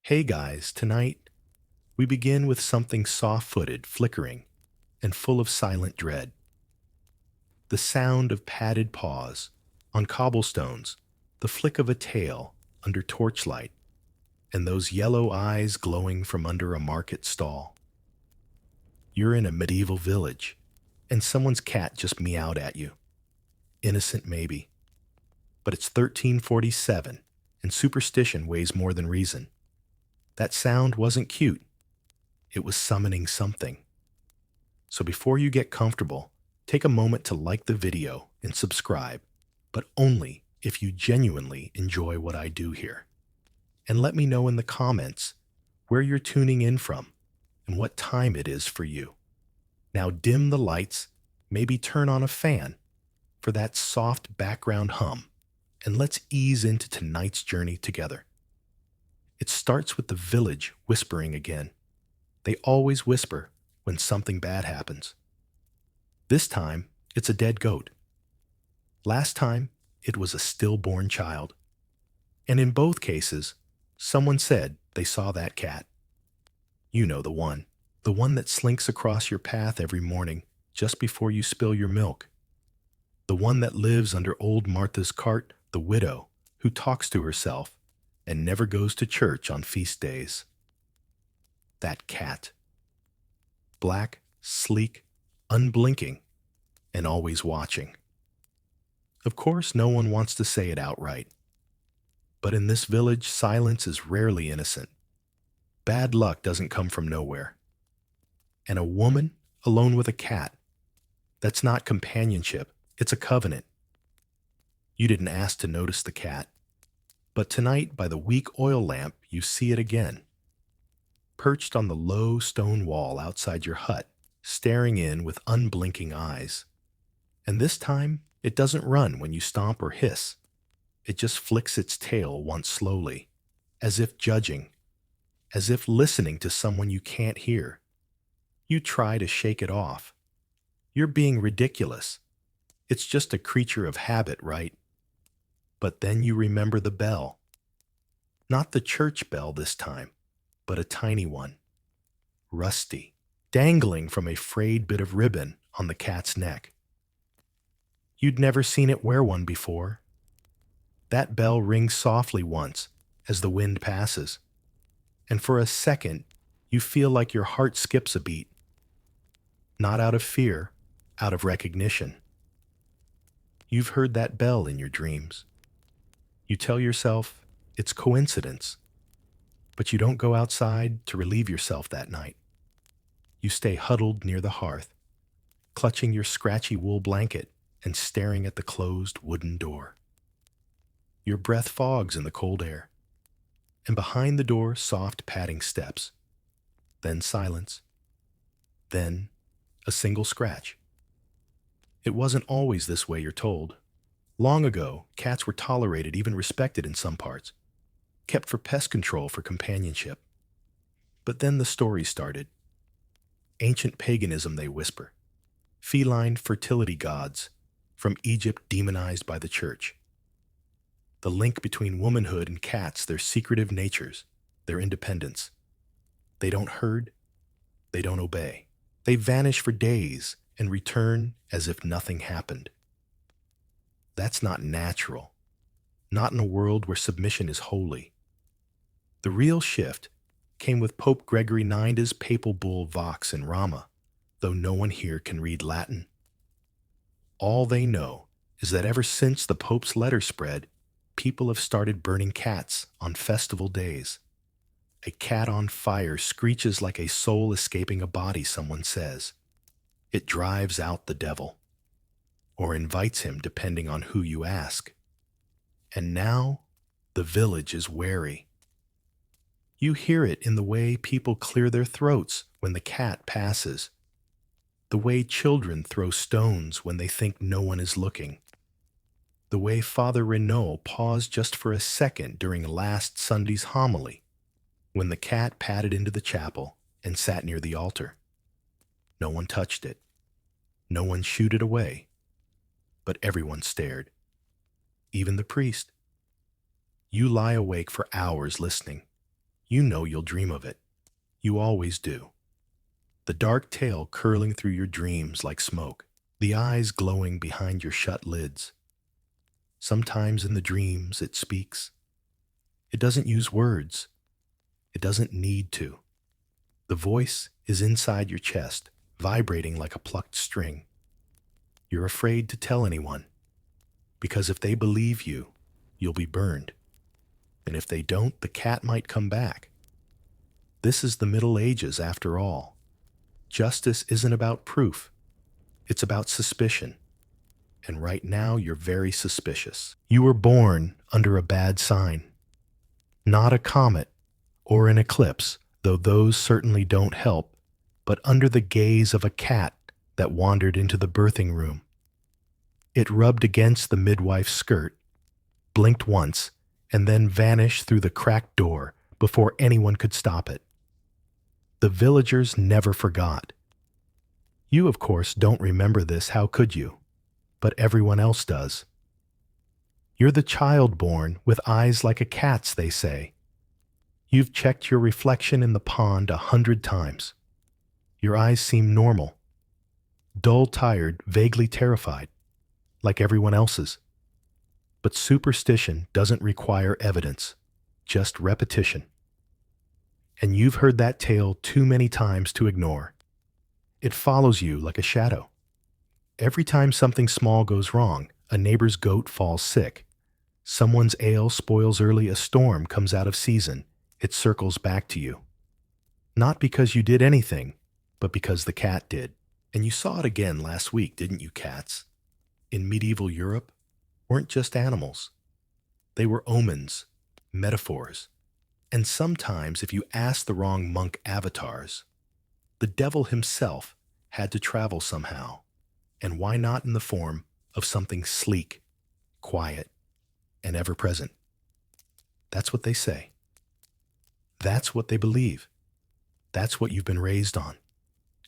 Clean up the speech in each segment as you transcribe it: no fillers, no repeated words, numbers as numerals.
Hey guys, tonight we begin with something soft-footed, flickering, and full of silent dread. The sound of padded paws on cobblestones, the flick of a tail under torchlight, and those yellow eyes glowing from under a market stall. You're in a medieval village, and someone's cat just meowed at you. Innocent maybe, but it's 1347, and superstition weighs more than reason. That sound wasn't cute. It was summoning something. So before you get comfortable, take a moment to like the video and subscribe, but only if you genuinely enjoy what I do here. And let me know in the comments where you're tuning in from and what time it is for you. Now dim the lights, maybe turn on a fan for that soft background hum, and let's ease into tonight's journey together. It starts with the village whispering again. They always whisper when something bad happens. This time, it's a dead goat. Last time, it was a stillborn child. And in both cases, someone said they saw that cat. You know the one that slinks across your path every morning just before you spill your milk. The one that lives under old Martha's cart, the widow who talks to herself and never goes to church on feast days. That cat. Black, sleek, unblinking, and always watching. Of course, no one wants to say it outright. But in this village, silence is rarely innocent. Bad luck doesn't come from nowhere. And a woman alone with a cat, that's not companionship, it's a covenant. You didn't ask to notice the cat. But tonight, by the weak oil lamp, you see it again. Perched on the low stone wall outside your hut, staring in with unblinking eyes. And this time, it doesn't run when you stomp or hiss. It just flicks its tail once slowly, as if judging, as if listening to someone you can't hear. You try to shake it off. You're being ridiculous. It's just a creature of habit, right? But then you remember the bell. Not the church bell this time, but a tiny one. Rusty, dangling from a frayed bit of ribbon on the cat's neck. You'd never seen it wear one before. That bell rings softly once as the wind passes, and for a second you feel like your heart skips a beat. Not out of fear, out of recognition. You've heard that bell in your dreams. You tell yourself it's coincidence, but you don't go outside to relieve yourself that night. You stay huddled near the hearth, clutching your scratchy wool blanket and staring at the closed wooden door. Your breath fogs in the cold air, and behind the door soft padding steps, then silence, then a single scratch. It wasn't always this way, you're told. Long ago, cats were tolerated, even respected in some parts, kept for pest control, for companionship. But then the story started. Ancient paganism, they whisper. Feline fertility gods from Egypt demonized by the church. The link between womanhood and cats, their secretive natures, their independence. They don't herd, they don't obey. They vanish for days and return as if nothing happened. That's not natural, not in a world where submission is holy. The real shift came with Pope Gregory IX's papal bull Vox in Rama, though no one here can read Latin. All they know is that ever since the Pope's letter spread, people have started burning cats on festival days. A cat on fire screeches like a soul escaping a body, someone says. It drives out the devil, or invites him depending on who you ask. And now, the village is wary. You hear it in the way people clear their throats when the cat passes, the way children throw stones when they think no one is looking, the way Father Renault paused just for a second during last Sunday's homily when the cat padded into the chapel and sat near the altar. No one touched it. No one shooed it away. But everyone stared. Even the priest. You lie awake for hours listening. You know you'll dream of it. You always do. The dark tail curling through your dreams like smoke, the eyes glowing behind your shut lids. Sometimes in the dreams it speaks. It doesn't use words. It doesn't need to. The voice is inside your chest, vibrating like a plucked string. You're afraid to tell anyone, because if they believe you, you'll be burned. And if they don't, the cat might come back. This is the Middle Ages after all. Justice isn't about proof. It's about suspicion. And right now, you're very suspicious. You were born under a bad sign. Not a comet or an eclipse, though those certainly don't help, but under the gaze of a cat that wandered into the birthing room. It rubbed against the midwife's skirt, blinked once, and then vanished through the cracked door before anyone could stop it. The villagers never forgot. You, of course, don't remember this, how could you? But everyone else does. You're the child born with eyes like a cat's, they say. You've checked your reflection in the pond 100 times. Your eyes seem normal. Dull, tired, vaguely terrified, like everyone else's. But superstition doesn't require evidence, just repetition. And you've heard that tale too many times to ignore. It follows you like a shadow. Every time something small goes wrong, a neighbor's goat falls sick, someone's ale spoils early, a storm comes out of season, it circles back to you. Not because you did anything, but because the cat did. And you saw it again last week, didn't you, cats? In medieval Europe, weren't just animals. They were omens, metaphors. And sometimes, if you asked the wrong monk avatars, the devil himself had to travel somehow. And why not in the form of something sleek, quiet, and ever-present? That's what they say. That's what they believe. That's what you've been raised on.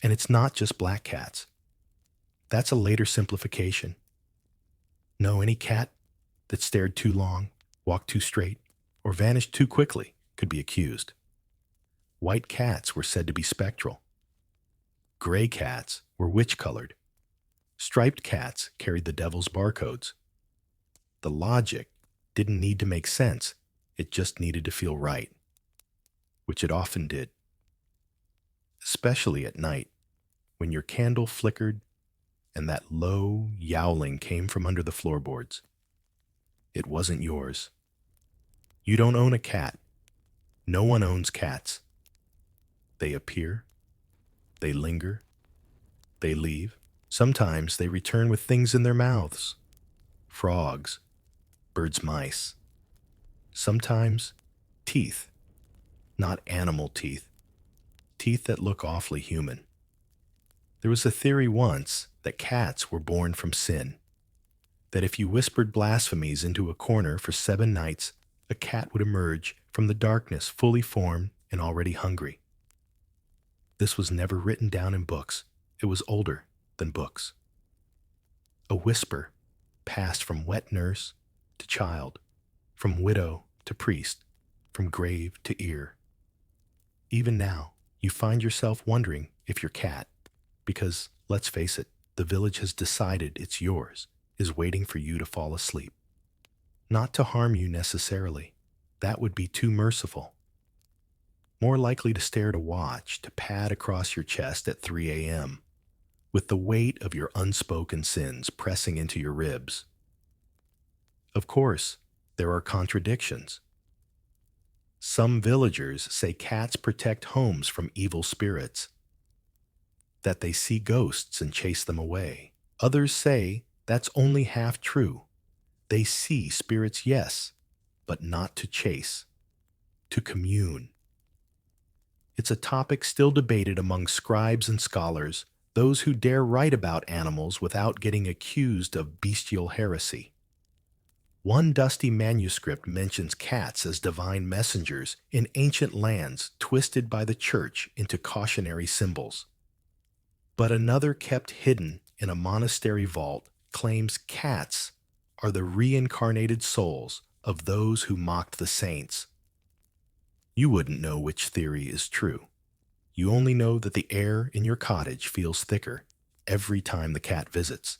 And it's not just black cats. That's a later simplification. No, any cat that stared too long, walked too straight, or vanished too quickly could be accused. White cats were said to be spectral. Gray cats were witch-colored. Striped cats carried the devil's barcodes. The logic didn't need to make sense, it just needed to feel right, which it often did. Especially at night, when your candle flickered and that low yowling came from under the floorboards. It wasn't yours. You don't own a cat. No one owns cats. They appear, they linger, they leave. Sometimes they return with things in their mouths. Frogs, birds' mice. Sometimes teeth, not animal teeth. Teeth that look awfully human. There was a theory once that cats were born from sin. That if you whispered blasphemies into a corner for 7 nights, a cat would emerge from the darkness fully formed and already hungry. This was never written down in books. It was older than books. A whisper passed from wet nurse to child, from widow to priest, from grave to ear. Even now, you find yourself wondering if your cat, because, let's face it, the village has decided it's yours, is waiting for you to fall asleep. Not to harm you necessarily. That would be too merciful. More likely to stare at a watch, to pad across your chest at 3 a.m., with the weight of your unspoken sins pressing into your ribs. Of course, there are contradictions. Some villagers say cats protect homes from evil spirits, that they see ghosts and chase them away. Others say that's only half true. They see spirits, yes, but not to chase, to commune. It's a topic still debated among scribes and scholars, those who dare write about animals without getting accused of bestial heresy. One dusty manuscript mentions cats as divine messengers in ancient lands twisted by the church into cautionary symbols. But another kept hidden in a monastery vault claims cats are the reincarnated souls of those who mocked the saints. You wouldn't know which theory is true. You only know that the air in your cottage feels thicker every time the cat visits.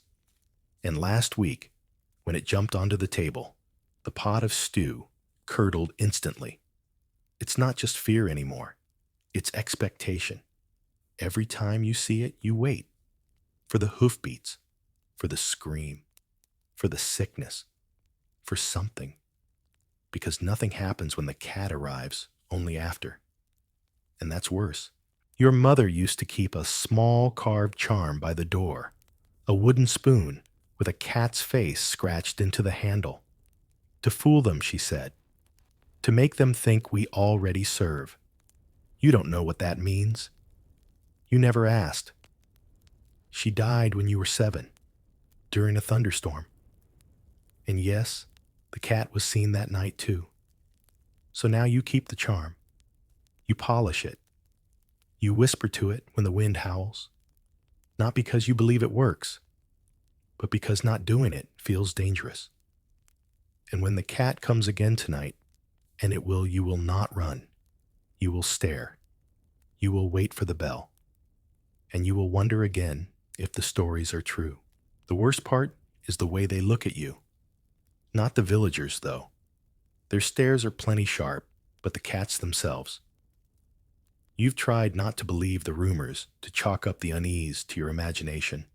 And last week, when it jumped onto the table, the pot of stew curdled instantly. It's not just fear anymore, it's expectation. Every time you see it, you wait for the hoofbeats, for the scream, for the sickness, for something. Because nothing happens when the cat arrives, only after. And that's worse. Your mother used to keep a small carved charm by the door, a wooden spoon with a cat's face scratched into the handle. To fool them, she said. To make them think we already serve. You don't know what that means. You never asked. She died when you were 7, during a thunderstorm. And yes, the cat was seen that night too. So now you keep the charm. You polish it. You whisper to it when the wind howls. Not because you believe it works, but because not doing it feels dangerous. And when the cat comes again tonight, and you will not run. You will stare. You will wait for the bell. And you will wonder again if the stories are true. The worst part is the way they look at you. Not the villagers, though. Their stares are plenty sharp, but the cats themselves. You've tried not to believe the rumors, to chalk up the unease to your imagination.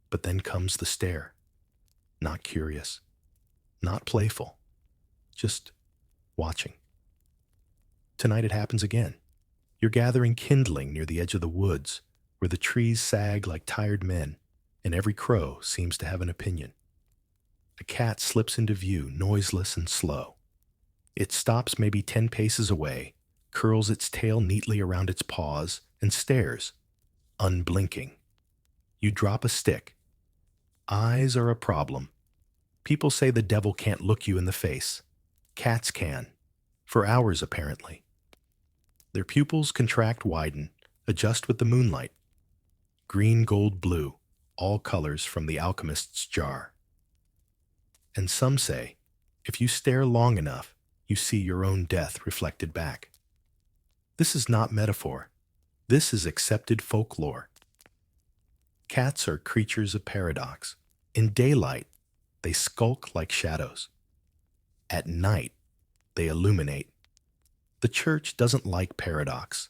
But then comes the stare. Not curious. Not playful. Just watching. Tonight it happens again. You're gathering kindling near the edge of the woods, where the trees sag like tired men, and every crow seems to have an opinion. A cat slips into view, noiseless and slow. It stops maybe 10 paces away, curls its tail neatly around its paws, and stares, unblinking. You drop a stick. Eyes are a problem. People say the devil can't look you in the face. Cats can. For hours, apparently. Their pupils contract, widen, adjust with the moonlight. Green, gold, blue, all colors from the alchemist's jar. And some say, if you stare long enough, you see your own death reflected back. This is not metaphor. This is accepted folklore. Cats are creatures of paradox. In daylight, they skulk like shadows. At night, they illuminate. The church doesn't like paradox.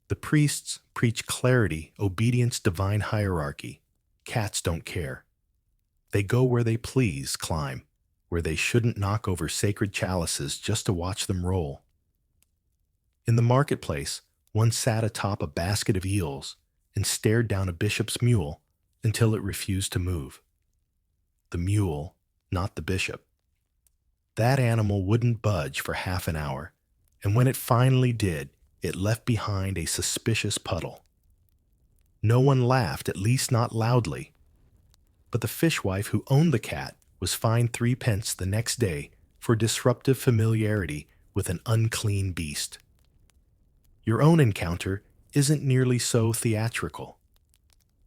The priests preach clarity, obedience, divine hierarchy. Cats don't care. They go where they please, climb, where they shouldn't knock over sacred chalices just to watch them roll. In the marketplace, one sat atop a basket of eels and stared down a bishop's mule until it refused to move. The mule, not the bishop. That animal wouldn't budge for half an hour, and when it finally did, it left behind a suspicious puddle. No one laughed, at least not loudly. But the fishwife who owned the cat was fined 3 pence the next day for disruptive familiarity with an unclean beast. Your own encounter isn't nearly so theatrical.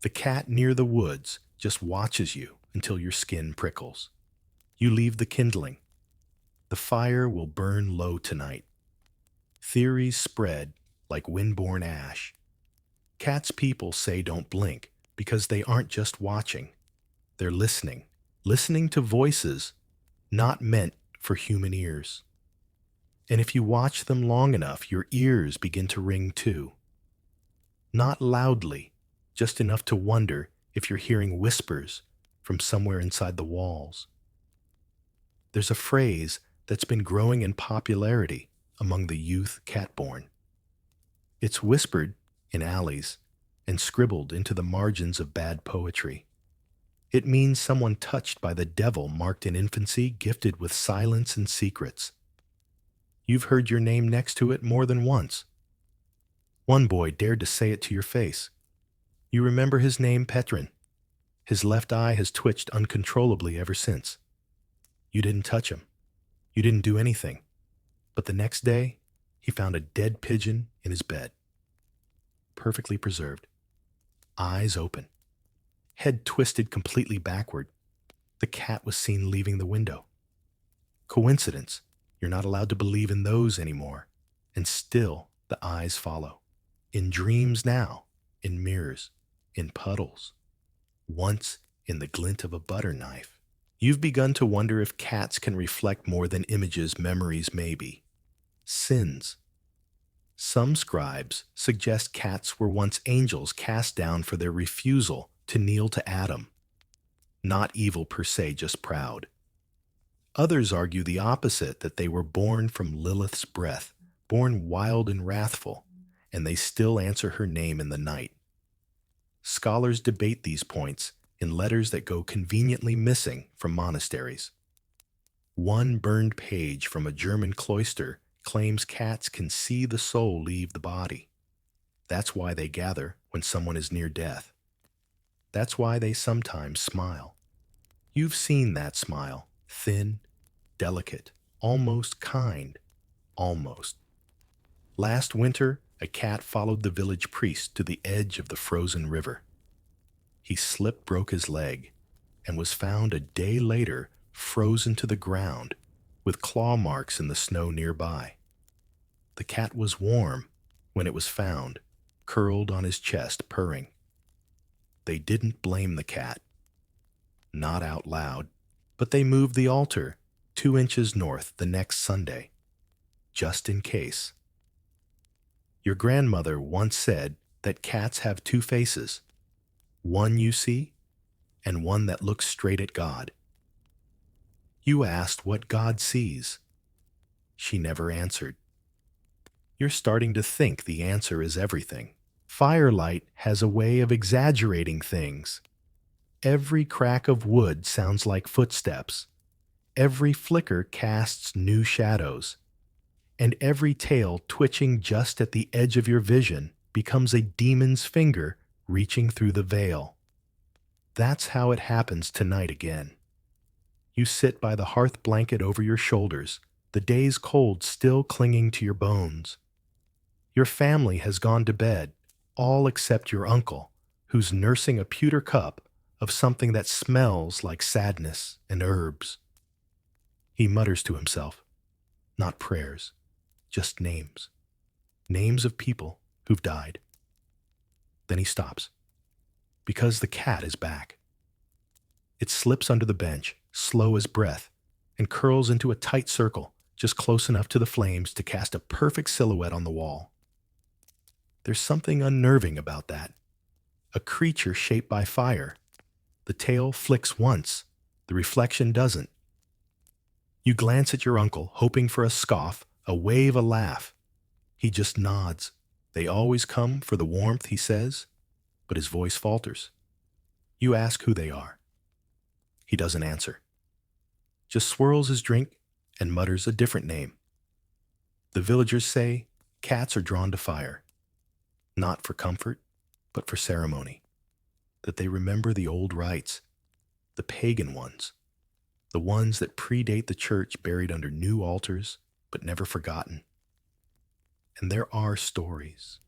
The cat near the woods just watches you until your skin prickles. You leave the kindling. The fire will burn low tonight. Theories spread like windborne ash. Cats people say don't blink because they aren't just watching. They're listening. Listening to voices not meant for human ears. And if you watch them long enough, your ears begin to ring too. Not loudly, just enough to wonder if you're hearing whispers from somewhere inside the walls. There's a phrase that's been growing in popularity among the youth catborn. It's whispered in alleys and scribbled into the margins of bad poetry. It means someone touched by the devil, marked in infancy, gifted with silence and secrets. You've heard your name next to it more than once. One boy dared to say it to your face. You remember his name, Petrin. His left eye has twitched uncontrollably ever since. You didn't touch him. You didn't do anything. But the next day, he found a dead pigeon in his bed. Perfectly preserved. Eyes open. Head twisted completely backward. The cat was seen leaving the window. Coincidence? You're not allowed to believe in those anymore. and still the eyes follow. In dreams now, in mirrors, in puddles, once in the glint of a butter knife. You've begun to wonder if cats can reflect more than images, memories, maybe. Sins. Some scribes suggest cats were once angels cast down for their refusal to kneel to Adam. Not evil per se, just proud. Others argue the opposite, that they were born from Lilith's breath, born wild and wrathful, and they still answer her name in the night. Scholars debate these points in letters that go conveniently missing from monasteries. One burned page from a German cloister claims cats can see the soul leave the body. That's why they gather when someone is near death. That's why they sometimes smile. You've seen that smile, thin, delicate, almost kind, almost. Last winter, a cat followed the village priest to the edge of the frozen river. He slipped, broke his leg, and was found a day later frozen to the ground with claw marks in the snow nearby. The cat was warm when it was found, curled on his chest, purring. They didn't blame the cat. Not out loud, but they moved the altar 2 inches north the next Sunday, just in case. Your grandmother once said that cats have 2 faces, one you see and one that looks straight at God. You asked what God sees. She never answered. You're starting to think the answer is everything. Firelight has a way of exaggerating things. Every crack of wood sounds like footsteps. Every flicker casts new shadows. And every tail twitching just at the edge of your vision becomes a demon's finger reaching through the veil. That's how it happens tonight again. You sit by the hearth blanket over your shoulders, the day's cold still clinging to your bones. Your family has gone to bed, all except your uncle, who's nursing a pewter cup of something that smells like sadness and herbs. He mutters to himself, not prayers, just names. Names of people who've died. Then he stops, because the cat is back. It slips under the bench, slow as breath, and curls into a tight circle, just close enough to the flames to cast a perfect silhouette on the wall. There's something unnerving about that. A creature shaped by fire. The tail flicks once, the reflection doesn't. You glance at your uncle, hoping for a scoff, a wave, a laugh. He just nods. They always come for the warmth, he says, but his voice falters. You ask who they are. He doesn't answer. Just swirls his drink and mutters a different name. The villagers say cats are drawn to fire, not for comfort, but for ceremony, that they remember the old rites, the pagan ones, the ones that predate the church, buried under new altars, but never forgotten. And there are stories,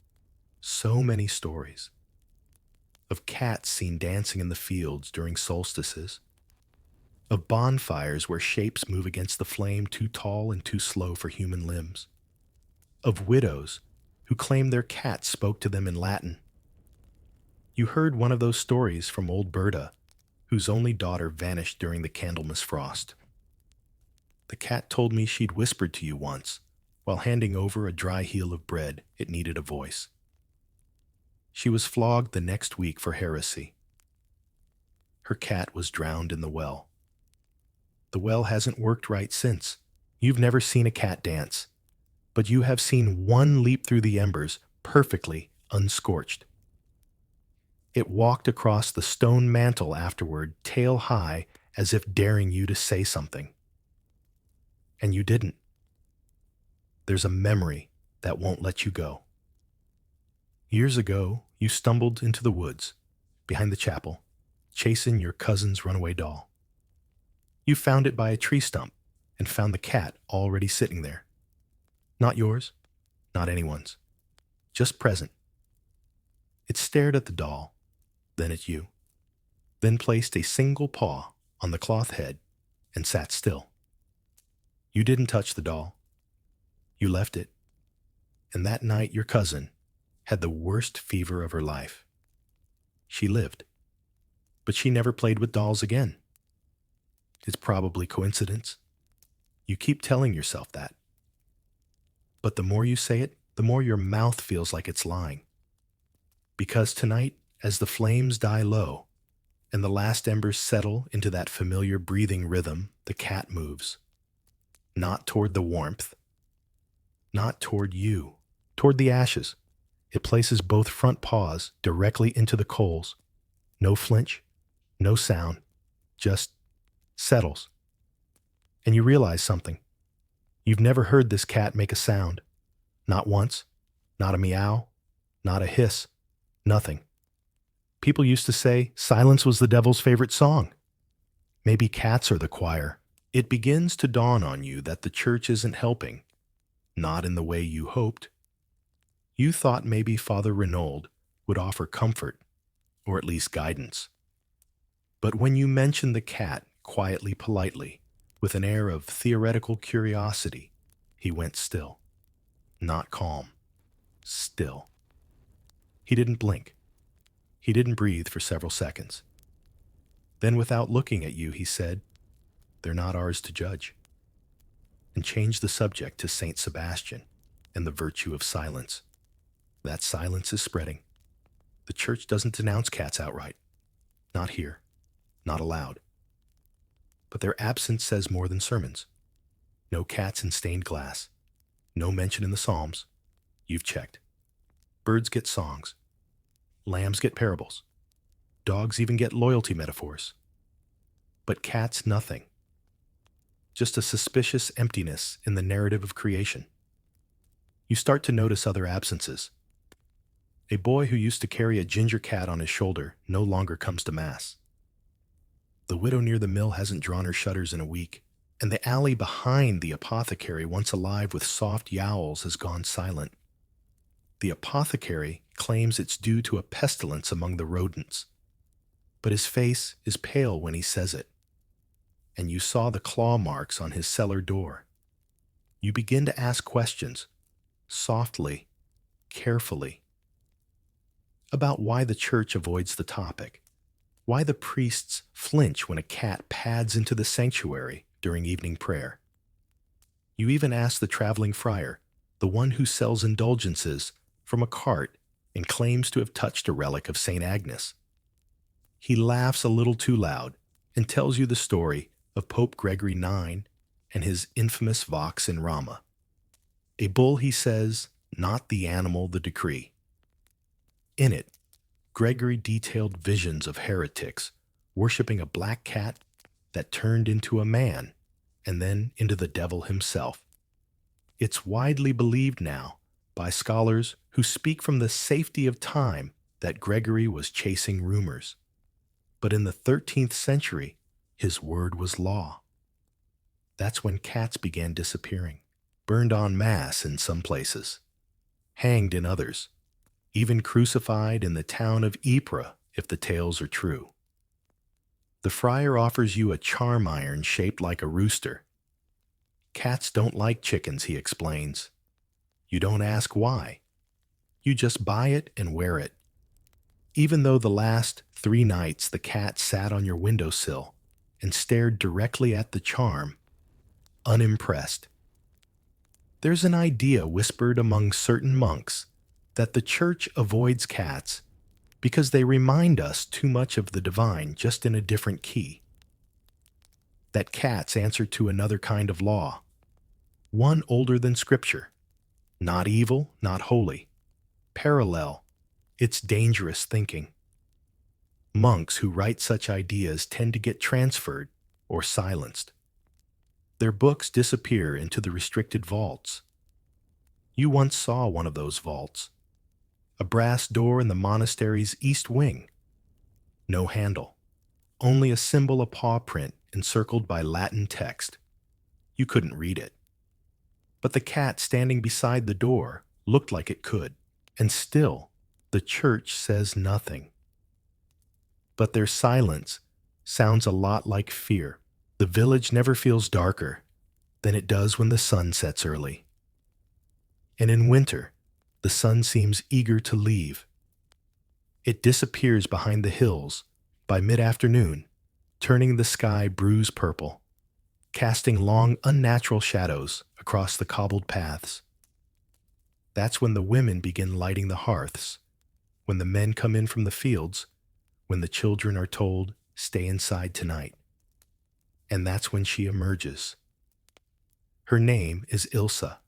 so many stories, of cats seen dancing in the fields during solstices, of bonfires where shapes move against the flame too tall and too slow for human limbs, of widows who claim their cat spoke to them in Latin. You heard one of those stories from old Berta, whose only daughter vanished during the Candlemas frost. The cat told me she'd whispered to you once, while handing over a dry heel of bread it needed a voice. She was flogged the next week for heresy. Her cat was drowned in the well. The well hasn't worked right since. You've never seen a cat dance, but you have seen one leap through the embers, perfectly unscorched. It walked across the stone mantel afterward, tail high, as if daring you to say something. And you didn't. There's a memory that won't let you go. Years ago, you stumbled into the woods, behind the chapel, chasing your cousin's runaway doll. You found it by a tree stump and found the cat already sitting there. Not yours, not anyone's, just present. It stared at the doll, then at you, then placed a single paw on the cloth head and sat still. You didn't touch the doll. You left it. And that night your cousin had the worst fever of her life. She lived, but she never played with dolls again. It's probably coincidence. You keep telling yourself that. But the more you say it, the more your mouth feels like it's lying. Because tonight, as the flames die low and the last embers settle into that familiar breathing rhythm, the cat moves. Not toward the warmth, not toward you, toward the ashes. It places both front paws directly into the coals. No flinch, no sound, just settles. And you realize something. You've never heard this cat make a sound. Not once, not a meow, not a hiss, nothing. People used to say silence was the devil's favorite song. Maybe cats are the choir. It begins to dawn on you that the church isn't helping, not in the way you hoped. You thought maybe Father Renaud would offer comfort, or at least guidance. But when you mentioned the cat quietly, politely, with an air of theoretical curiosity, he went still. Not calm. Still. He didn't blink. He didn't breathe for several seconds. Then, without looking at you, he said, "They're not ours to judge," and changed the subject to Saint Sebastian and the virtue of silence. That silence is spreading. The church doesn't denounce cats outright. Not here. Not allowed. But their absence says more than sermons. No cats in stained glass. No mention in the Psalms. You've checked. Birds get songs. Lambs get parables. Dogs even get loyalty metaphors. But cats, nothing. Just a suspicious emptiness in the narrative of creation. You start to notice other absences. A boy who used to carry a ginger cat on his shoulder no longer comes to Mass. The widow near the mill hasn't drawn her shutters in a week, and the alley behind the apothecary, once alive with soft yowls, has gone silent. The apothecary claims it's due to a pestilence among the rodents, but his face is pale when he says it, and you saw the claw marks on his cellar door. You begin to ask questions, softly, carefully, about why the church avoids the topic, why the priests flinch when a cat pads into the sanctuary during evening prayer. You even ask the traveling friar, the one who sells indulgences from a cart and claims to have touched a relic of St. Agnes. He laughs a little too loud and tells you the story of Pope Gregory IX and his infamous Vox in Rama. A bull, he says, not the animal, the decree. In it, Gregory detailed visions of heretics worshipping a black cat that turned into a man and then into the devil himself. It's widely believed now by scholars who speak from the safety of time that Gregory was chasing rumors. But in the 13th century, his word was law. That's when cats began disappearing, burned en masse in some places, hanged in others, even crucified in the town of Ypres if the tales are true. The friar offers you a charm iron shaped like a rooster. Cats don't like chickens, he explains. You don't ask why. You just buy it and wear it. Even though the last 3 nights the cat sat on your windowsill and stared directly at the charm, unimpressed. There's an idea whispered among certain monks that the church avoids cats because they remind us too much of the divine, just in a different key. That cats answer to another kind of law, one older than Scripture. Not evil, not holy. Parallel. It's dangerous thinking. Monks who write such ideas tend to get transferred or silenced. Their books disappear into the restricted vaults. You once saw one of those vaults. A brass door in the monastery's east wing. No handle. Only a symbol, a paw print encircled by Latin text. You couldn't read it. But the cat standing beside the door looked like it could. And still, the church says nothing. But their silence sounds a lot like fear. The village never feels darker than it does when the sun sets early. And in winter, The sun seems eager to leave. It disappears behind the hills by mid-afternoon, turning the sky bruise purple, casting long, unnatural shadows across the cobbled paths. That's when the women begin lighting the hearths, when the men come in from the fields, when the children are told, "Stay inside tonight." And that's when she emerges. Her name is Ilsa.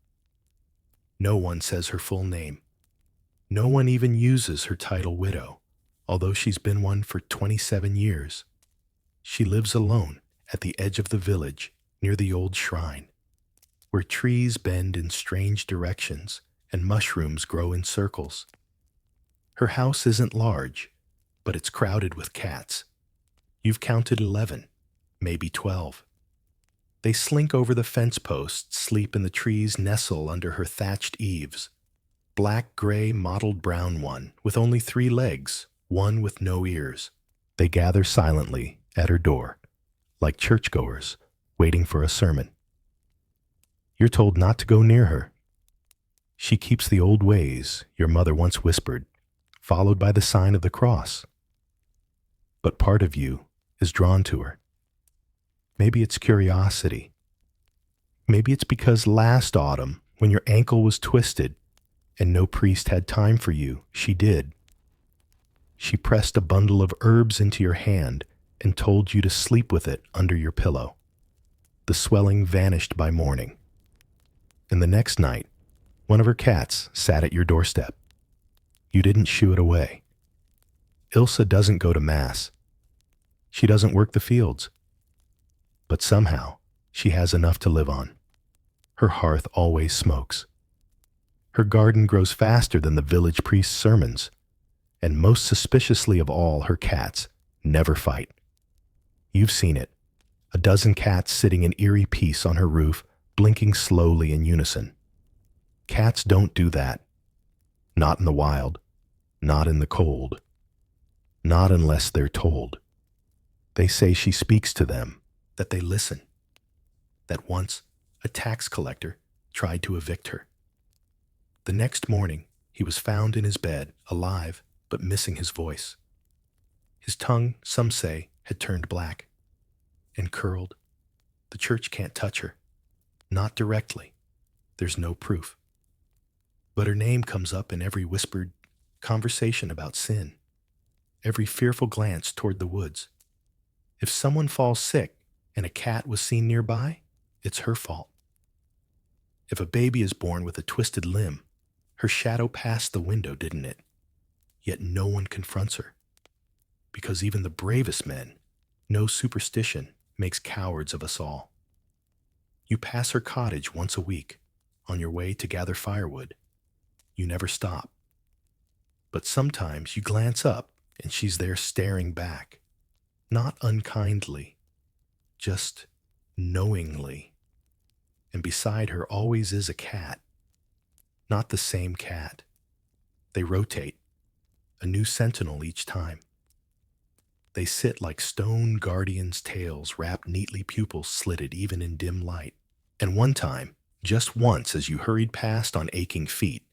No one says her full name. No one even uses her title widow, although she's been one for 27 years. She lives alone at the edge of the village near the old shrine, where trees bend in strange directions and mushrooms grow in circles. Her house isn't large, but it's crowded with cats. You've counted 11, maybe 12. They slink over the fence posts, sleep in the trees, nestle under her thatched eaves. Black, gray, mottled brown one with only 3 legs, one with no ears. They gather silently at her door, like churchgoers waiting for a sermon. You're told not to go near her. She keeps the old ways your mother once whispered, followed by the sign of the cross. But part of you is drawn to her. Maybe it's curiosity. Maybe it's because last autumn, when your ankle was twisted and no priest had time for you, she did. She pressed a bundle of herbs into your hand and told you to sleep with it under your pillow. The swelling vanished by morning. And the next night, one of her cats sat at your doorstep. You didn't shoo it away. Ilsa doesn't go to Mass. She doesn't work the fields. But somehow, she has enough to live on. Her hearth always smokes. Her garden grows faster than the village priest's sermons. And most suspiciously of all, her cats never fight. You've seen it. A dozen cats sitting in eerie peace on her roof, blinking slowly in unison. Cats don't do that. Not in the wild. Not in the cold. Not unless they're told. They say she speaks to them, that they listen. That once, a tax collector tried to evict her. The next morning, he was found in his bed, alive, but missing his voice. His tongue, some say, had turned black and curled. The church can't touch her. Not directly. There's no proof. But her name comes up in every whispered conversation about sin, every fearful glance toward the woods. If someone falls sick and a cat was seen nearby, it's her fault. If a baby is born with a twisted limb, her shadow passed the window, didn't it? Yet no one confronts her. Because even the bravest men know superstition makes cowards of us all. You pass her cottage once a week on your way to gather firewood. You never stop. But sometimes you glance up and she's there staring back. Not unkindly, just knowingly. And beside her always is a cat. Not the same cat. They rotate, a new sentinel each time. They sit like stone guardians' tails, wrapped neatly, pupils slitted even in dim light. And one time, just once as you hurried past on aching feet,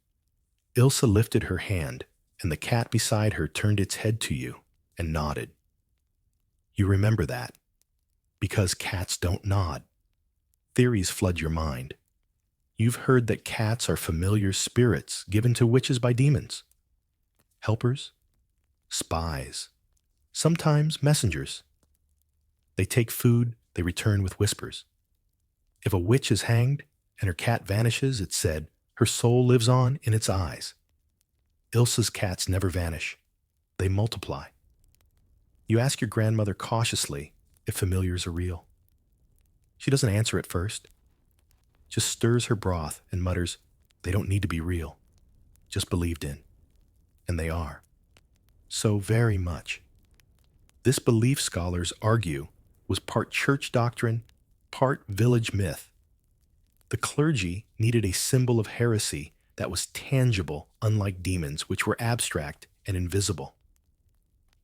Ilsa lifted her hand, and the cat beside her turned its head to you and nodded. You remember that, because cats don't nod. Theories flood your mind. You've heard that cats are familiar spirits given to witches by demons. Helpers, spies, sometimes messengers. They take food, they return with whispers. If a witch is hanged and her cat vanishes, it's said her soul lives on in its eyes. Ilsa's cats never vanish. They multiply. You ask your grandmother cautiously if familiars are real. She doesn't answer at first. Just stirs her broth and mutters, "They don't need to be real, just believed in." And they are. So very much. This belief, scholars argue, was part church doctrine, part village myth. The clergy needed a symbol of heresy that was tangible, unlike demons, which were abstract and invisible.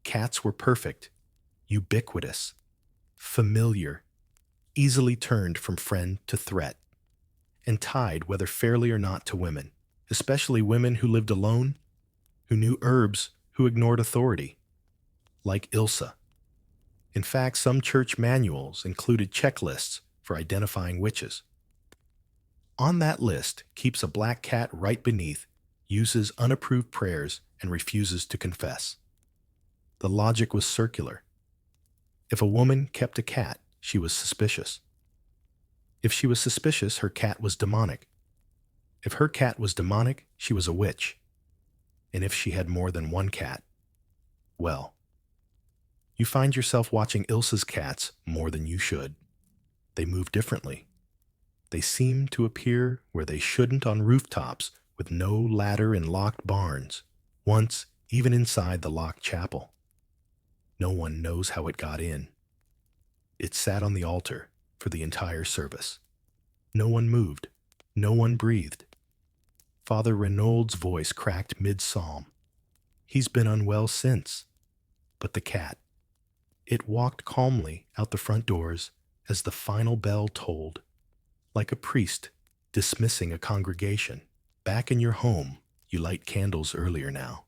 Cats were perfect, ubiquitous, familiar, easily turned from friend to threat, and tied, whether fairly or not, to women. especially women who lived alone, who knew herbs, who ignored authority, like Ilsa. In fact, some church manuals included checklists for identifying witches. On that list keeps a black cat right beneath, uses unapproved prayers, and refuses to confess. The logic was circular. If a woman kept a cat, she was suspicious. If she was suspicious, her cat was demonic. If her cat was demonic, she was a witch. And if she had more than one cat, well, you find yourself watching Ilsa's cats more than you should. They move differently. They seem to appear where they shouldn't on rooftops with no ladder in locked barns, once even inside the locked chapel. No one knows how it got in. It sat on the altar for the entire service. No one moved. No one breathed. Father Renaud's voice cracked mid-psalm. He's been unwell since. But the cat, it walked calmly out the front doors as the final bell tolled, like a priest dismissing a congregation. Back in your home, you light candles earlier now.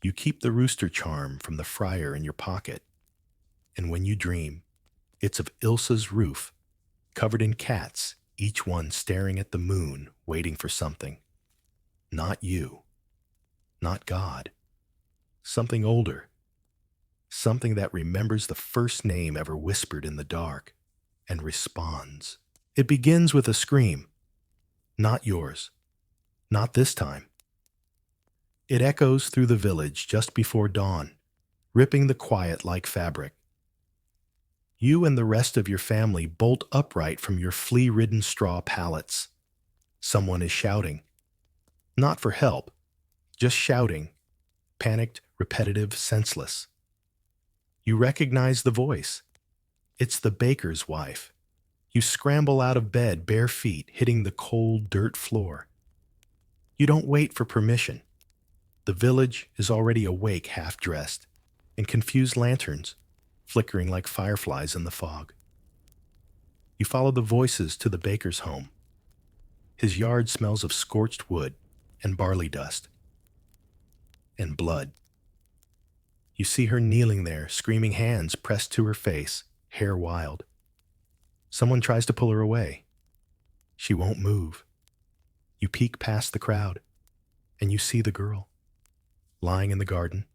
You keep the rooster charm from the friar in your pocket. And when you dream, it's of Ilsa's roof, covered in cats, each one staring at the moon, waiting for something. Not you. Not God. Something older. Something that remembers the first name ever whispered in the dark and responds. It begins with a scream. Not yours. Not this time. It echoes through the village just before dawn, ripping the quiet like fabric. You and the rest of your family bolt upright from your flea-ridden straw pallets. Someone is shouting. Not for help, just shouting, panicked, repetitive, senseless. You recognize the voice. It's the baker's wife. You scramble out of bed, bare feet, hitting the cold dirt floor. You don't wait for permission. The village is already awake, half-dressed, in confused lanterns, flickering like fireflies in the fog. You follow the voices to the baker's home. His yard smells of scorched wood and barley dust. And blood. You see her kneeling there, screaming, hands pressed to her face, hair wild. Someone tries to pull her away. She won't move. You peek past the crowd, and you see the girl, lying in the garden,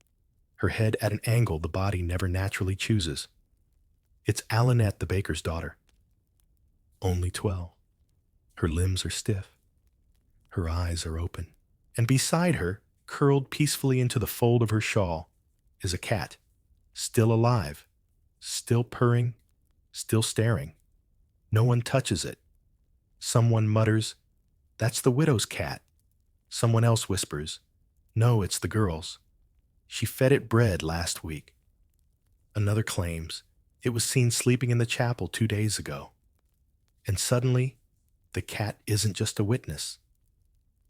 her head at an angle the body never naturally chooses. It's Alanette, the baker's daughter. Only 12. Her limbs are stiff. Her eyes are open. And beside her, curled peacefully into the fold of her shawl, is a cat, still alive, still purring, still staring. No one touches it. Someone mutters, "That's the widow's cat." Someone else whispers, "No, it's the girl's. She fed it bread last week." Another claims, "It was seen sleeping in the chapel 2 days ago." And suddenly, the cat isn't just a witness.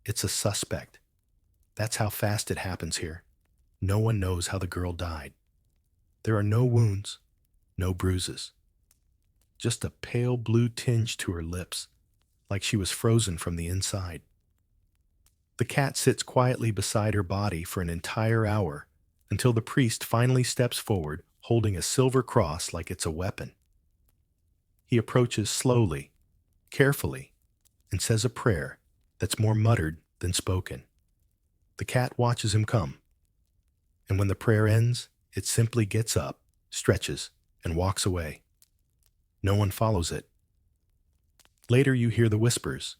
It's a suspect. That's how fast it happens here. No one knows how the girl died. There are no wounds, no bruises. Just a pale blue tinge to her lips, like she was frozen from the inside. The cat sits quietly beside her body for an entire hour until the priest finally steps forward, holding a silver cross like it's a weapon. He approaches slowly, carefully, and says a prayer that's more muttered than spoken. The cat watches him come, and when the prayer ends, it simply gets up, stretches, and walks away. No one follows it. Later you hear the whispers.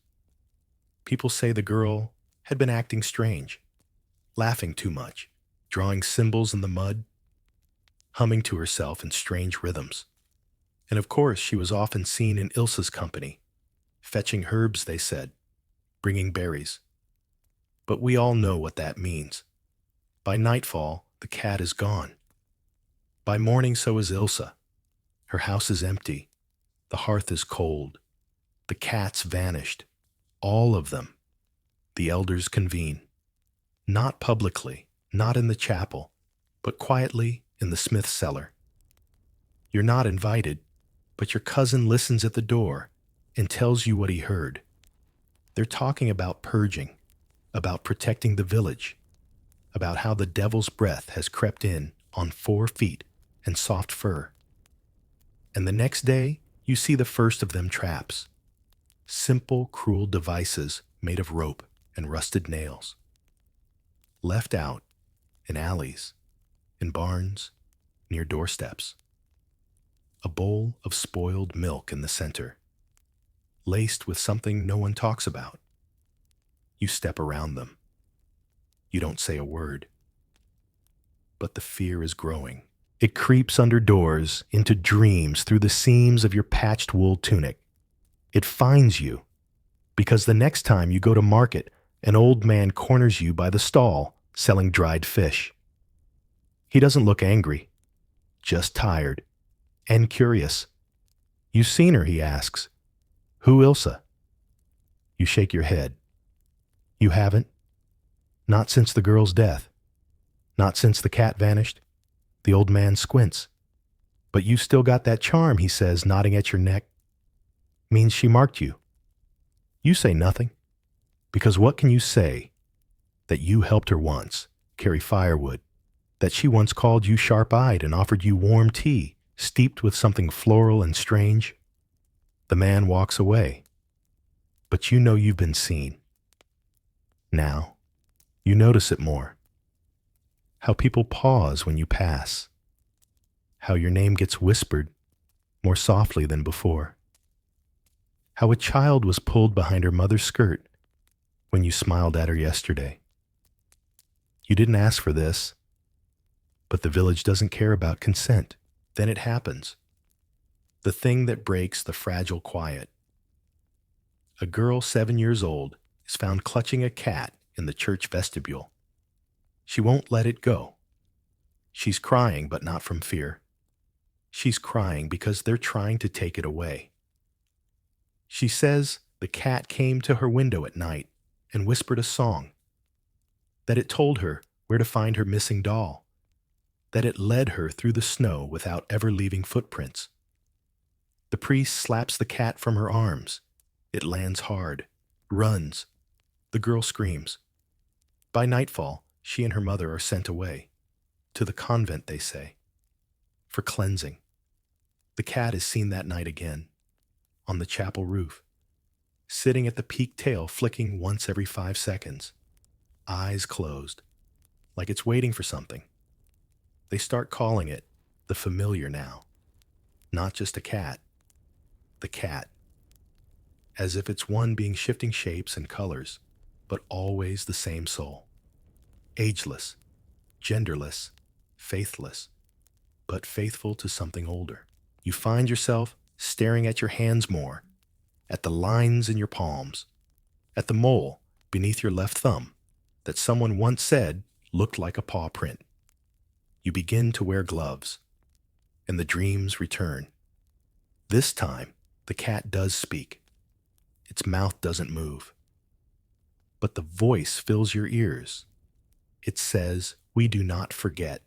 People say the girl had been acting strange, laughing too much, drawing symbols in the mud, humming to herself in strange rhythms. And of course she was often seen in Ilsa's company, fetching herbs, they said, bringing berries. But we all know what that means. By nightfall, the cat is gone. By morning, so is Ilsa. Her house is empty. The hearth is cold. The cats vanished. All of them. The elders convene. Not publicly, not in the chapel, but quietly in the smith's cellar. You're not invited, but your cousin listens at the door and tells you what he heard. They're talking about purging, about protecting the village, about how the devil's breath has crept in on 4 feet and soft fur. And the next day, you see the first of them traps. Simple, cruel devices made of rope and rusted nails. Left out in alleys, in barns, near doorsteps. A bowl of spoiled milk in the center, laced with something no one talks about. You step around them. You don't say a word. But the fear is growing. It creeps under doors, into dreams, through the seams of your patched wool tunic. It finds you, because the next time you go to market, an old man corners you by the stall, selling dried fish. He doesn't look angry, just tired and curious. "You seen her?" he asks. "Who, Ilsa?" You shake your head. "You haven't? Not since the girl's death? Not since the cat vanished?" The old man squints. "But you still got that charm," he says, nodding at your neck. "Means she marked you." You say nothing, because what can you say? That you helped her once carry firewood, that she once called you sharp-eyed and offered you warm tea steeped with something floral and strange? The man walks away, but you know you've been seen. Now, you notice it more. How people pause when you pass. How your name gets whispered more softly than before. How a child was pulled behind her mother's skirt when you smiled at her yesterday. You didn't ask for this, but the village doesn't care about consent. Then it happens. The thing that breaks the fragile quiet. A girl 7 years old is found clutching a cat in the church vestibule. She won't let it go. She's crying, but not from fear. She's crying because they're trying to take it away. She says the cat came to her window at night and whispered a song, that it told her where to find her missing doll, that it led her through the snow without ever leaving footprints. The priest slaps the cat from her arms. It lands hard, runs. The girl screams. By nightfall, she and her mother are sent away. To the convent, they say. For cleansing. The cat is seen that night again. On the chapel roof. Sitting at the peaked tail, flicking once every 5 seconds. Eyes closed. Like it's waiting for something. They start calling it the familiar now. Not just a cat. The cat. As if it's one being shifting shapes and colors, but always the same soul. Ageless, genderless, faithless, but faithful to something older. You find yourself staring at your hands more, at the lines in your palms, at the mole beneath your left thumb that someone once said looked like a paw print. You begin to wear gloves, and the dreams return. This time, the cat does speak. Its mouth doesn't move. But the voice fills your ears. It says, "We do not forget."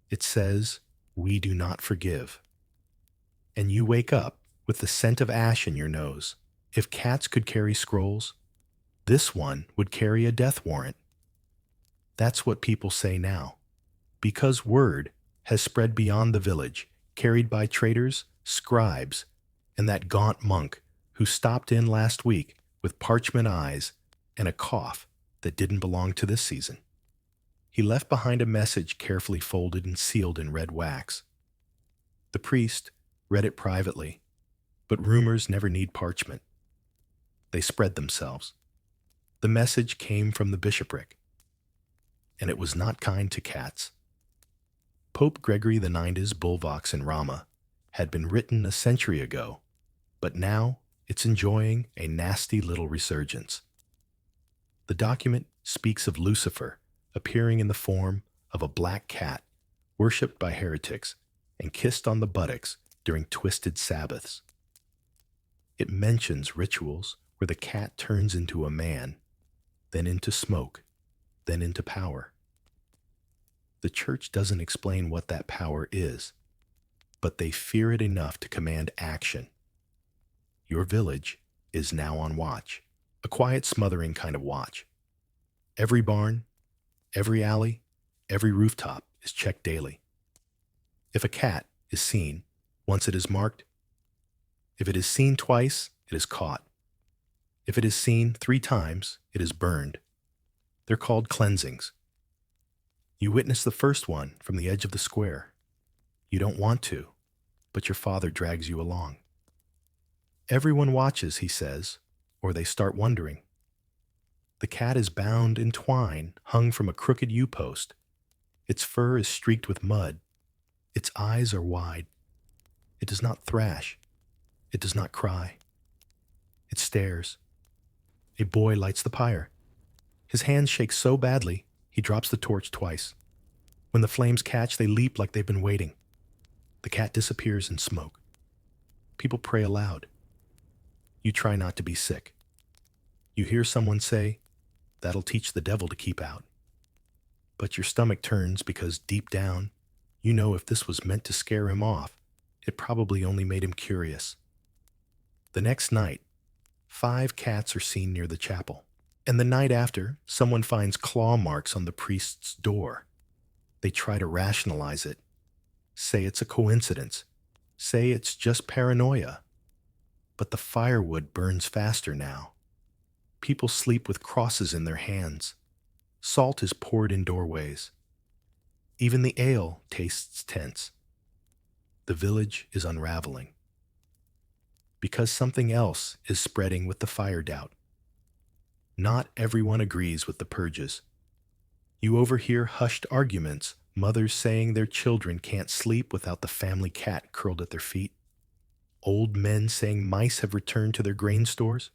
It says, "We do not forgive." And you wake up with the scent of ash in your nose. If cats could carry scrolls, this one would carry a death warrant. That's what people say now. Because word has spread beyond the village, carried by traders, scribes, and that gaunt monk who stopped in last week with parchment eyes and a cough that didn't belong to this season. He left behind a message carefully folded and sealed in red wax. The priest read it privately, but rumors never need parchment. They spread themselves. The message came from the bishopric, and it was not kind to cats. Pope Gregory IX's Bulvox in Rama had been written a century ago, but now it's enjoying a nasty little resurgence. The document speaks of Lucifer appearing in the form of a black cat worshipped by heretics and kissed on the buttocks during twisted Sabbaths. It mentions rituals where the cat turns into a man, then into smoke, then into power. The church doesn't explain what that power is, but they fear it enough to command action. Your village is now on watch, a quiet, smothering kind of watch. Every barn, every alley, every rooftop is checked daily. If a cat is seen, once it is marked. If it is seen twice, it is caught. If it is seen 3 times, it is burned. They're called cleansings. You witness the first one from the edge of the square. You don't want to, but your father drags you along. Everyone watches, he says, or they start wondering. The cat is bound in twine hung from a crooked U-post. Its fur is streaked with mud. Its eyes are wide. It does not thrash. It does not cry. It stares. A boy lights the pyre. His hands shake so badly, he drops the torch twice. When the flames catch, they leap like they've been waiting. The cat disappears in smoke. People pray aloud. You try not to be sick. You hear someone say, "That'll teach the devil to keep out." But your stomach turns because deep down, you know if this was meant to scare him off, it probably only made him curious. The next night, 5 cats are seen near the chapel. And the night after, someone finds claw marks on the priest's door. They try to rationalize it. Say it's a coincidence. Say it's just paranoia. But the firewood burns faster now. People sleep with crosses in their hands. Salt is poured in doorways. Even the ale tastes tense. The village is unraveling. Because something else is spreading with the fire doubt. Not everyone agrees with the purges. You overhear hushed arguments, mothers saying their children can't sleep without the family cat curled at their feet. Old men saying mice have returned to their grain stores.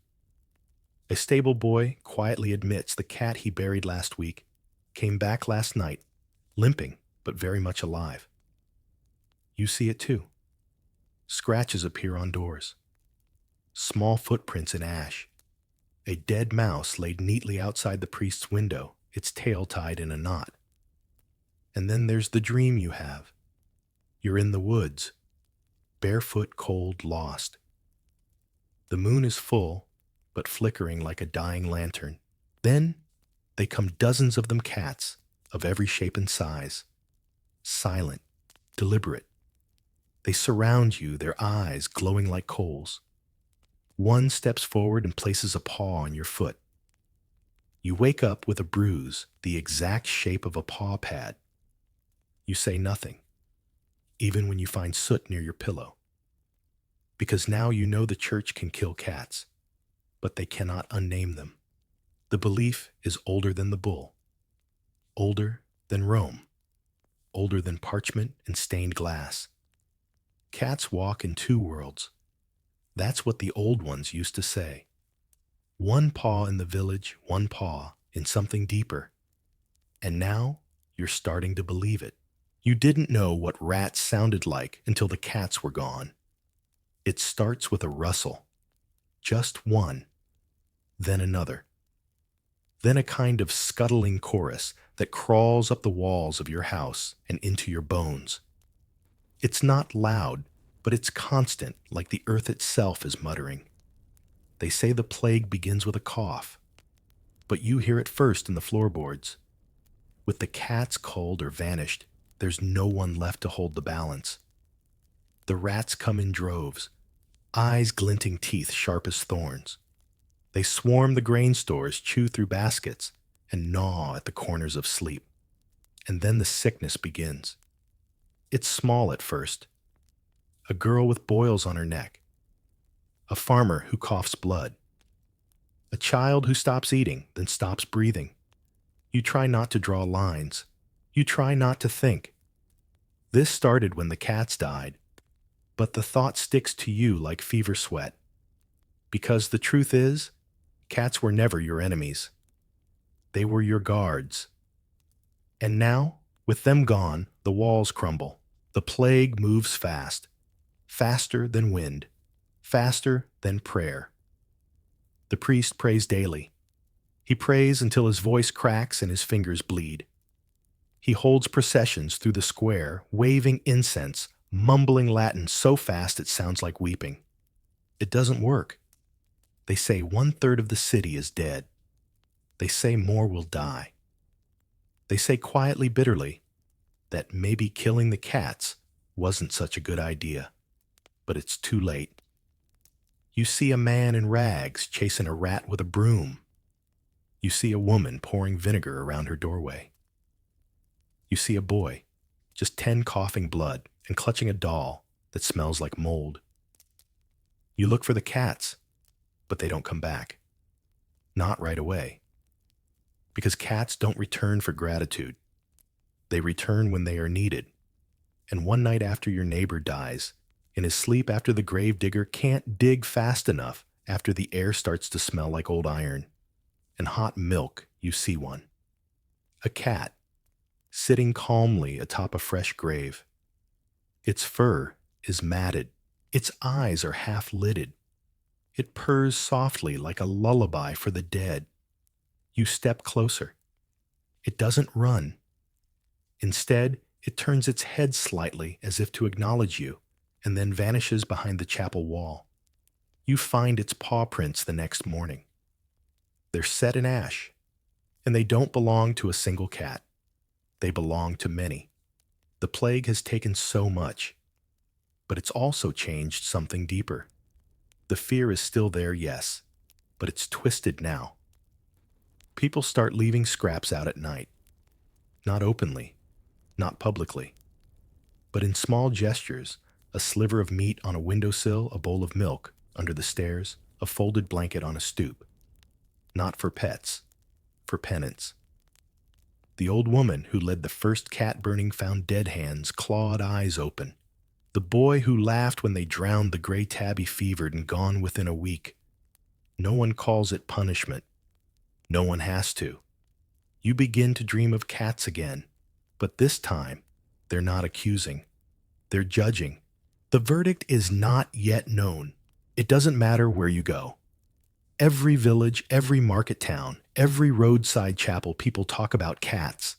A stable boy quietly admits the cat he buried last week came back last night, limping but very much alive. You see it too. Scratches appear on doors. Small footprints in ash. A dead mouse laid neatly outside the priest's window, its tail tied in a knot. And then there's the dream you have. You're in the woods, barefoot, cold, lost. The moon is full, but flickering like a dying lantern. Then they come dozens of them cats, of every shape and size. Silent, deliberate. They surround you, their eyes glowing like coals. One steps forward and places a paw on your foot. You wake up with a bruise, the exact shape of a paw pad. You say nothing, even when you find soot near your pillow. Because now you know the church can kill cats, but they cannot unname them. The belief is older than the bull, older than Rome, older than parchment and stained glass. Cats walk in 2 worlds. That's what the old ones used to say. 1 paw in the village, 1 paw in something deeper. And now you're starting to believe it. You didn't know what rats sounded like until the cats were gone. It starts with a rustle. Just one. Then another. Then a kind of scuttling chorus that crawls up the walls of your house and into your bones. It's not loud, but it's constant, like the earth itself is muttering. They say the plague begins with a cough, but you hear it first in the floorboards. With the cats culled or vanished, there's no one left to hold the balance. The rats come in droves, eyes glinting, teeth sharp as thorns. They swarm the grain stores, chew through baskets, and gnaw at the corners of sleep. And then the sickness begins. It's small at first. A girl with boils on her neck. A farmer who coughs blood. A child who stops eating, then stops breathing. You try not to draw lines. You try not to think. This started when the cats died, but the thought sticks to you like fever sweat. Because the truth is, cats were never your enemies. They were your guards. And now, with them gone, the walls crumble. The plague moves fast. Faster than wind, faster than prayer. The priest prays daily. He prays until his voice cracks and his fingers bleed. He holds processions through the square, waving incense, mumbling Latin so fast it sounds like weeping. It doesn't work. They say 1/3 of the city is dead. They say more will die. They say quietly, bitterly, that maybe killing the cats wasn't such a good idea. But it's too late. You see a man in rags chasing a rat with a broom. You see a woman pouring vinegar around her doorway. You see a boy, just 10 coughing blood and clutching a doll that smells like mold. You look for the cats, but they don't come back. Not right away. Because cats don't return for gratitude. They return when they are needed. And one night after your neighbor dies, in his sleep after the gravedigger can't dig fast enough after the air starts to smell like old iron and hot milk, you see one. A cat, sitting calmly atop a fresh grave. Its fur is matted. Its eyes are half-lidded. It purrs softly like a lullaby for the dead. You step closer. It doesn't run. Instead, it turns its head slightly as if to acknowledge you, and then vanishes behind the chapel wall. You find its paw prints the next morning. They're set in ash, and they don't belong to a single cat. They belong to many. The plague has taken so much, but it's also changed something deeper. The fear is still there, yes, but it's twisted now. People start leaving scraps out at night. Not openly, not publicly, but in small gestures, a sliver of meat on a windowsill, a bowl of milk under the stairs, a folded blanket on a stoop. Not for pets, for penance. The old woman who led the first cat burning found dead hands, clawed eyes open. The boy who laughed when they drowned the gray tabby fevered and gone within a week. No one calls it punishment. No one has to. You begin to dream of cats again, but this time, they're not accusing. They're judging. The verdict is not yet known. It doesn't matter where you go. Every village, every market town, every roadside chapel, people talk about cats,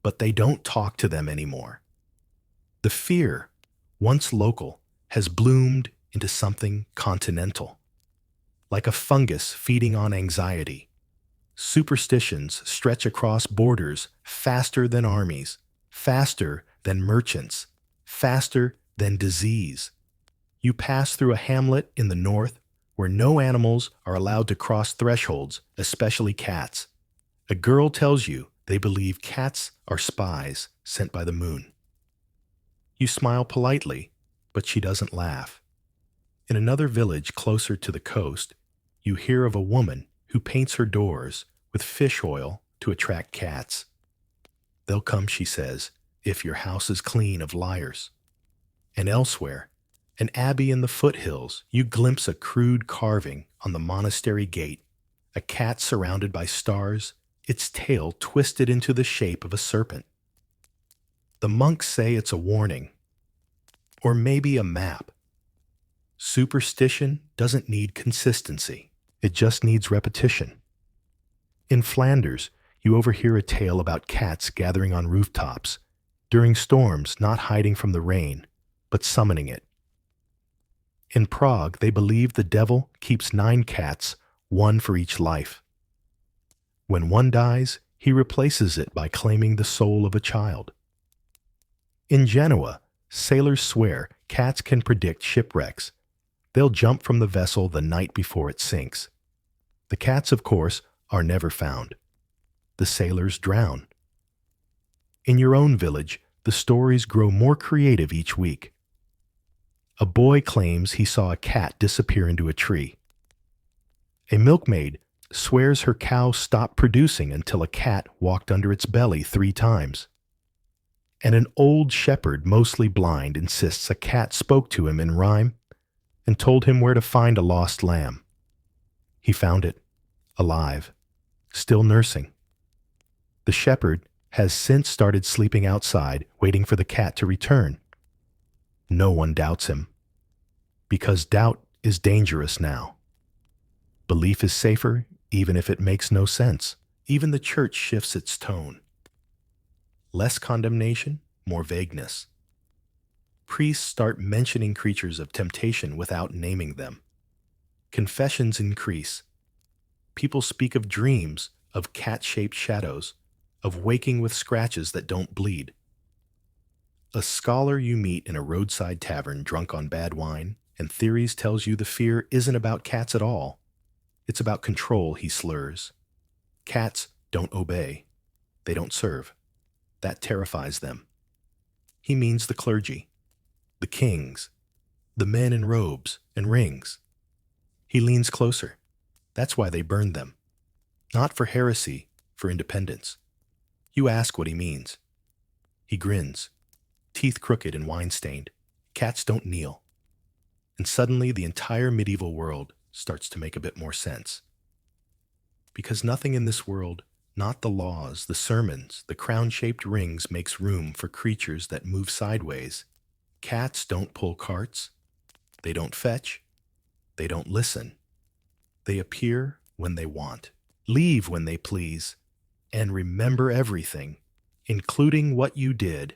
but they don't talk to them anymore. The fear, once local, has bloomed into something continental. Like a fungus feeding on anxiety. Superstitions stretch across borders faster than armies, faster than merchants, faster than disease. You pass through a hamlet in the north where no animals are allowed to cross thresholds, especially cats. A girl tells you they believe cats are spies sent by the moon. You smile politely, but she doesn't laugh. In another village closer to the coast, you hear of a woman who paints her doors with fish oil to attract cats. They'll come, she says, if your house is clean of liars. And elsewhere, an abbey in the foothills, you glimpse a crude carving on the monastery gate, a cat surrounded by stars, its tail twisted into the shape of a serpent. The monks say it's a warning, or maybe a map. Superstition doesn't need consistency. It just needs repetition. In Flanders, you overhear a tale about cats gathering on rooftops, during storms not hiding from the rain, but summoning it. In Prague, they believe the devil keeps 9 cats, 1 for each life. When one dies, he replaces it by claiming the soul of a child. In Genoa, sailors swear cats can predict shipwrecks. They'll jump from the vessel the night before it sinks. The cats, of course, are never found. The sailors drown. In your own village, the stories grow more creative each week. A boy claims he saw a cat disappear into a tree. A milkmaid swears her cow stopped producing until a cat walked under its belly 3 times. And an old shepherd, mostly blind, insists a cat spoke to him in rhyme and told him where to find a lost lamb. He found it, alive, still nursing. The shepherd has since started sleeping outside, waiting for the cat to return. No one doubts him, because doubt is dangerous now. Belief is safer, even if it makes no sense. Even the church shifts its tone. Less condemnation, more vagueness. Priests start mentioning creatures of temptation without naming them. Confessions increase. People speak of dreams, of cat-shaped shadows, of waking with scratches that don't bleed. A scholar you meet in a roadside tavern drunk on bad wine and theories tells you the fear isn't about cats at all. It's about control, he slurs. Cats don't obey. They don't serve. That terrifies them. He means the clergy, the kings, the men in robes and rings. He leans closer. That's why they burned them. Not for heresy, for independence. You ask what he means. He grins, teeth crooked and wine-stained. Cats don't kneel. And suddenly the entire medieval world starts to make a bit more sense. Because nothing in this world, not the laws, the sermons, the crown-shaped rings, makes room for creatures that move sideways. Cats don't pull carts. They don't fetch. They don't listen. They appear when they want, leave when they please, and remember everything, including what you did,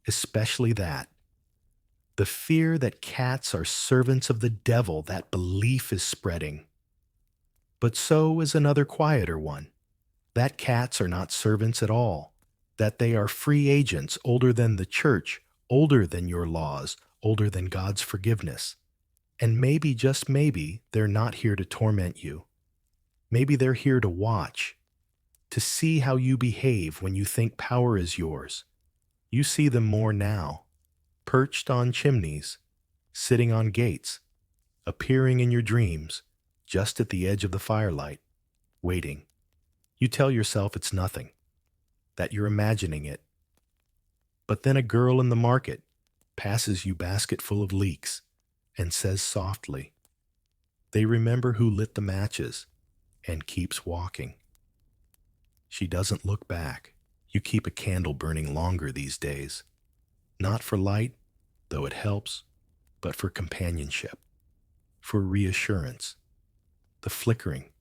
especially that. The fear that cats are servants of the devil, that belief is spreading. But so is another quieter one, that cats are not servants at all, that they are free agents older than the church, older than your laws, older than God's forgiveness. And maybe, just maybe, they're not here to torment you. Maybe they're here to watch, to see how you behave when you think power is yours. You see them more now, perched on chimneys, sitting on gates, appearing in your dreams, just at the edge of the firelight, waiting. You tell yourself it's nothing, that you're imagining it. But then a girl in the market passes you basket full of leeks and says softly, "They remember who lit the matches," and keeps walking. She doesn't look back. You keep a candle burning longer these days. Not for light, though it helps, but for companionship, for reassurance. The flickering,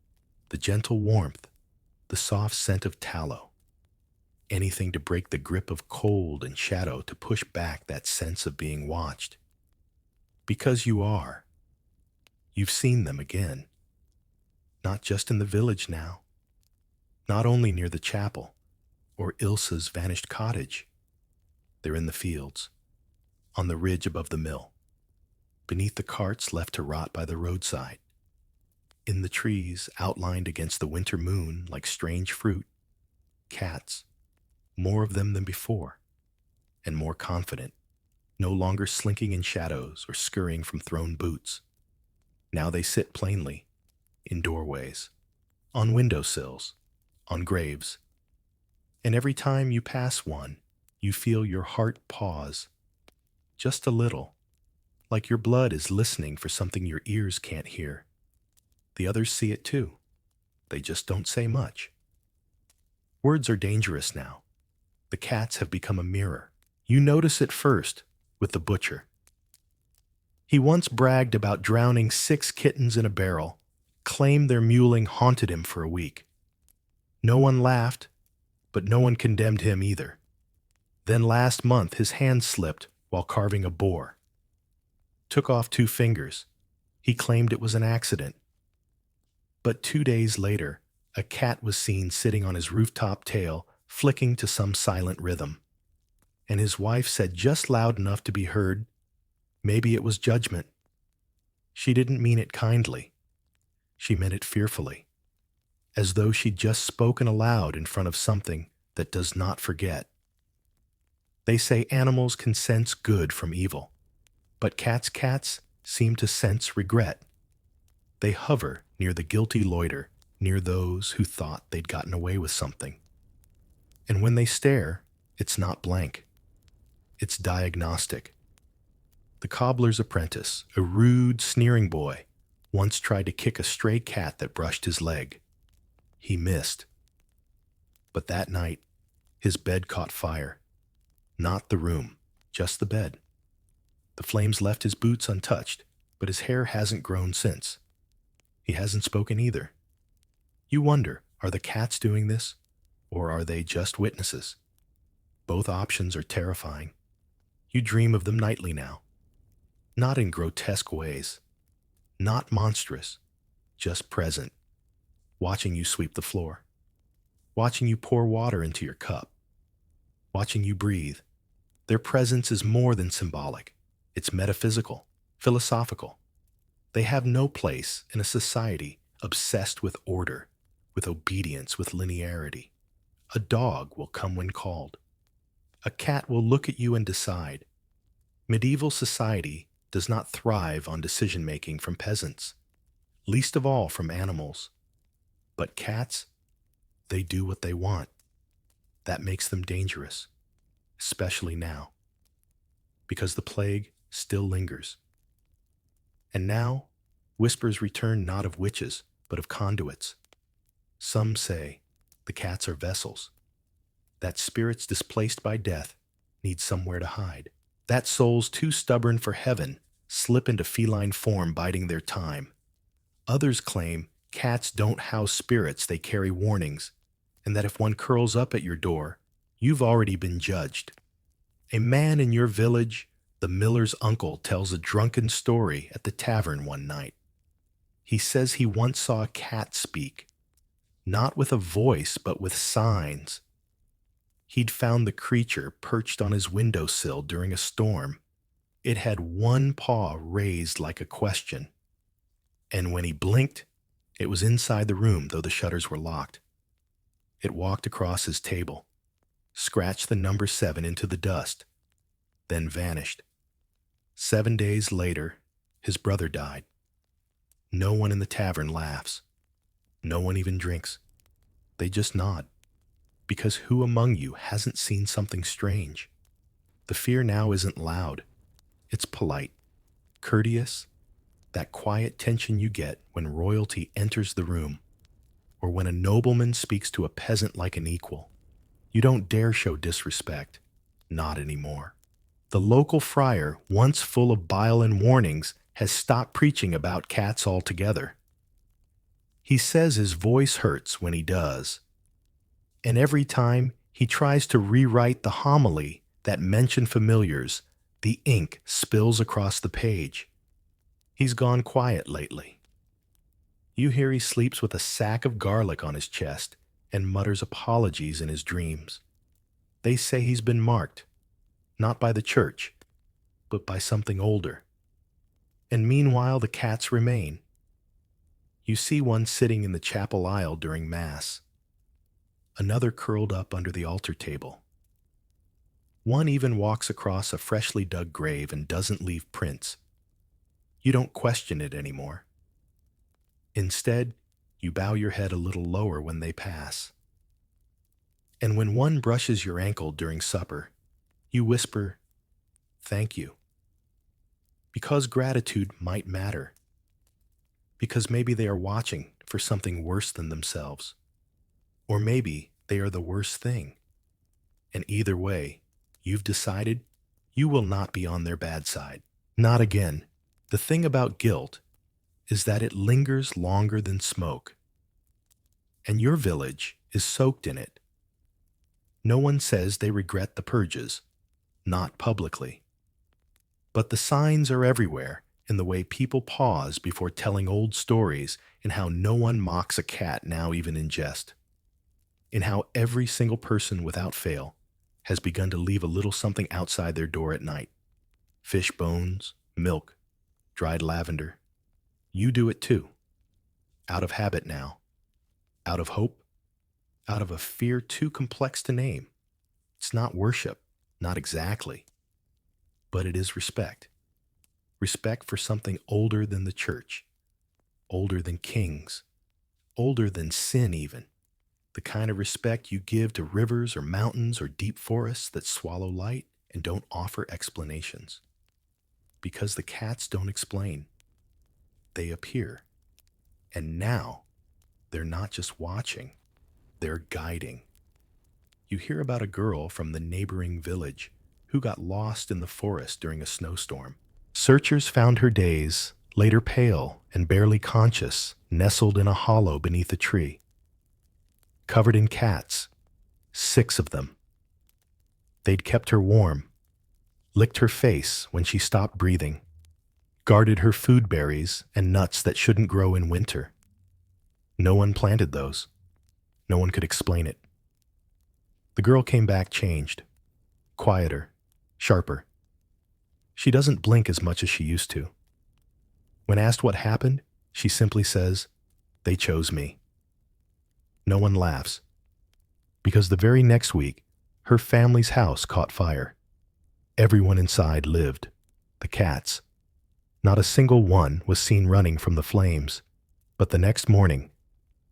the gentle warmth, the soft scent of tallow. Anything to break the grip of cold and shadow, to push back that sense of being watched. Because you are. You've seen them again. Not just in the village now. Not only near the chapel or Ilsa's vanished cottage. They're in the fields, on the ridge above the mill, beneath the carts left to rot by the roadside, in the trees outlined against the winter moon like strange fruit. Cats, more of them than before, and more confident, no longer slinking in shadows or scurrying from thrown boots. Now they sit plainly, in doorways, on windowsills, on graves. And every time you pass one, you feel your heart pause, just a little, like your blood is listening for something your ears can't hear. The others see it too. They just don't say much. Words are dangerous now. The cats have become a mirror. You notice it first with the butcher. He once bragged about drowning 6 kittens in a barrel, claimed their mewling haunted him for a week. No one laughed, but no one condemned him either. Then last month his hand slipped while carving a boar. Took off 2 fingers. He claimed it was an accident. But 2 days later, a cat was seen sitting on his rooftop tail, flicking to some silent rhythm. And his wife said just loud enough to be heard, maybe it was judgment. She didn't mean it kindly. She meant it fearfully, as though she'd just spoken aloud in front of something that does not forget. They say animals can sense good from evil, but cats seem to sense regret. They hover near the guilty loiter, near those who thought they'd gotten away with something. And when they stare, it's not blank. It's diagnostic. The cobbler's apprentice, a rude, sneering boy, once tried to kick a stray cat that brushed his leg. He missed. But that night, his bed caught fire. Not the room, just the bed. The flames left his boots untouched, but his hair hasn't grown since. He hasn't spoken either. You wonder, are the cats doing this, or are they just witnesses? Both options are terrifying. You dream of them nightly now. Not in grotesque ways. Not monstrous. Just present. Watching you sweep the floor. watching you pour water into your cup, watching you breathe. Their presence is more than symbolic. It's metaphysical, philosophical. They have no place in a society obsessed with order, with obedience, with linearity. A dog will come when called. A cat will look at you and decide. Medieval society does not thrive on decision-making from peasants, least of all from animals. But cats, they do what they want. That makes them dangerous, especially now, because the plague still lingers. And now, whispers return not of witches, but of conduits. Some say the cats are vessels, that spirits displaced by death need somewhere to hide, that souls too stubborn for heaven slip into feline form biding their time. Others claim cats don't house spirits, they carry warnings, and that if one curls up at your door, you've already been judged. A man in your village, the miller's uncle, tells a drunken story at the tavern one night. He says he once saw a cat speak, not with a voice, but with signs. He'd found the creature perched on his windowsill during a storm. It had one paw raised like a question, and when he blinked, it was inside the room, though the shutters were locked. It walked across his table, scratched the number 7 into the dust, then vanished. 7 days later, his brother died. No one in the tavern laughs. No one even drinks. They just nod. Because who among you hasn't seen something strange? The fear now isn't loud. It's polite, courteous, that quiet tension you get when royalty enters the room, or when a nobleman speaks to a peasant like an equal. You don't dare show disrespect. Not anymore. The local friar, once full of bile and warnings, has stopped preaching about cats altogether. He says his voice hurts when he does. And every time he tries to rewrite the homily that mentioned familiars, the ink spills across the page. He's gone quiet lately. You hear he sleeps with a sack of garlic on his chest and mutters apologies in his dreams. They say he's been marked, not by the church, but by something older. And meanwhile the cats remain. You see one sitting in the chapel aisle during Mass, another curled up under the altar table. One even walks across a freshly dug grave and doesn't leave prints. You don't question it anymore. Instead, you bow your head a little lower when they pass. And when one brushes your ankle during supper, you whisper, "Thank you." Because gratitude might matter. Because maybe they are watching for something worse than themselves. Or maybe they are the worst thing. And either way, you've decided you will not be on their bad side. Not again. The thing about guilt is that it lingers longer than smoke. And your village is soaked in it. No one says they regret the purges, not publicly. But the signs are everywhere in the way people pause before telling old stories, in how no one mocks a cat now even in jest, in how every single person without fail has begun to leave a little something outside their door at night. Fish bones, milk, dried lavender. You do it too. Out of habit now. Out of hope. Out of a fear too complex to name. It's not worship, not exactly. But it is respect. Respect for something older than the church. Older than kings. Older than sin even. The kind of respect you give to rivers or mountains or deep forests that swallow light and don't offer explanations. Because the cats don't explain. They appear. And now, they're not just watching, they're guiding. You hear about a girl from the neighboring village who got lost in the forest during a snowstorm. Searchers found her days, later pale and barely conscious, nestled in a hollow beneath a tree. Covered in cats, 6 of them. They'd kept her warm, licked her face when she stopped breathing, guarded her food berries and nuts that shouldn't grow in winter. No one planted those. No one could explain it. The girl came back changed, quieter, sharper. She doesn't blink as much as she used to. When asked what happened, she simply says, "They chose me." No one laughs, because the very next week, her family's house caught fire. Everyone inside lived. The cats. Not a single one was seen running from the flames. But the next morning,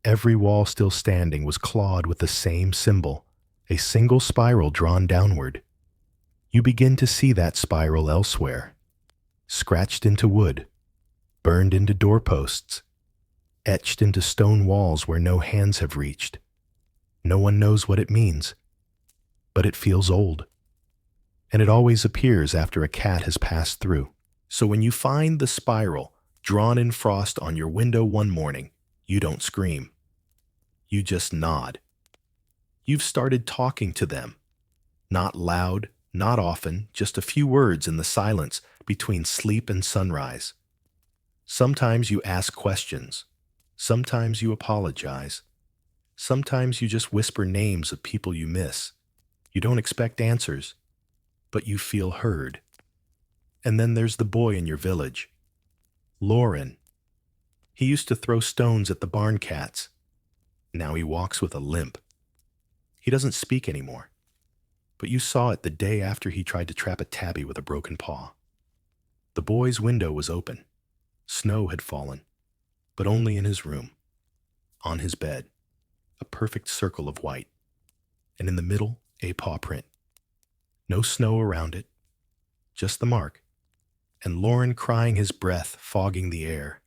every wall still standing was clawed with the same symbol, a single spiral drawn downward. You begin to see that spiral elsewhere, scratched into wood, burned into doorposts, etched into stone walls where no hands have reached. No one knows what it means, but it feels old. And it always appears after a cat has passed through. So when you find the spiral drawn in frost on your window one morning, you don't scream. You just nod. You've started talking to them. Not loud, not often, just a few words in the silence between sleep and sunrise. Sometimes you ask questions. Sometimes you apologize. Sometimes you just whisper names of people you miss. You don't expect answers, but you feel heard. And then there's the boy in your village, Lauren. He used to throw stones at the barn cats. Now he walks with a limp. He doesn't speak anymore, but you saw it the day after he tried to trap a tabby with a broken paw. The boy's window was open. Snow had fallen, but only in his room. On his bed, a perfect circle of white, and in the middle, a paw print. No snow around it, just the mark, and Lauren crying his breath, fogging the air.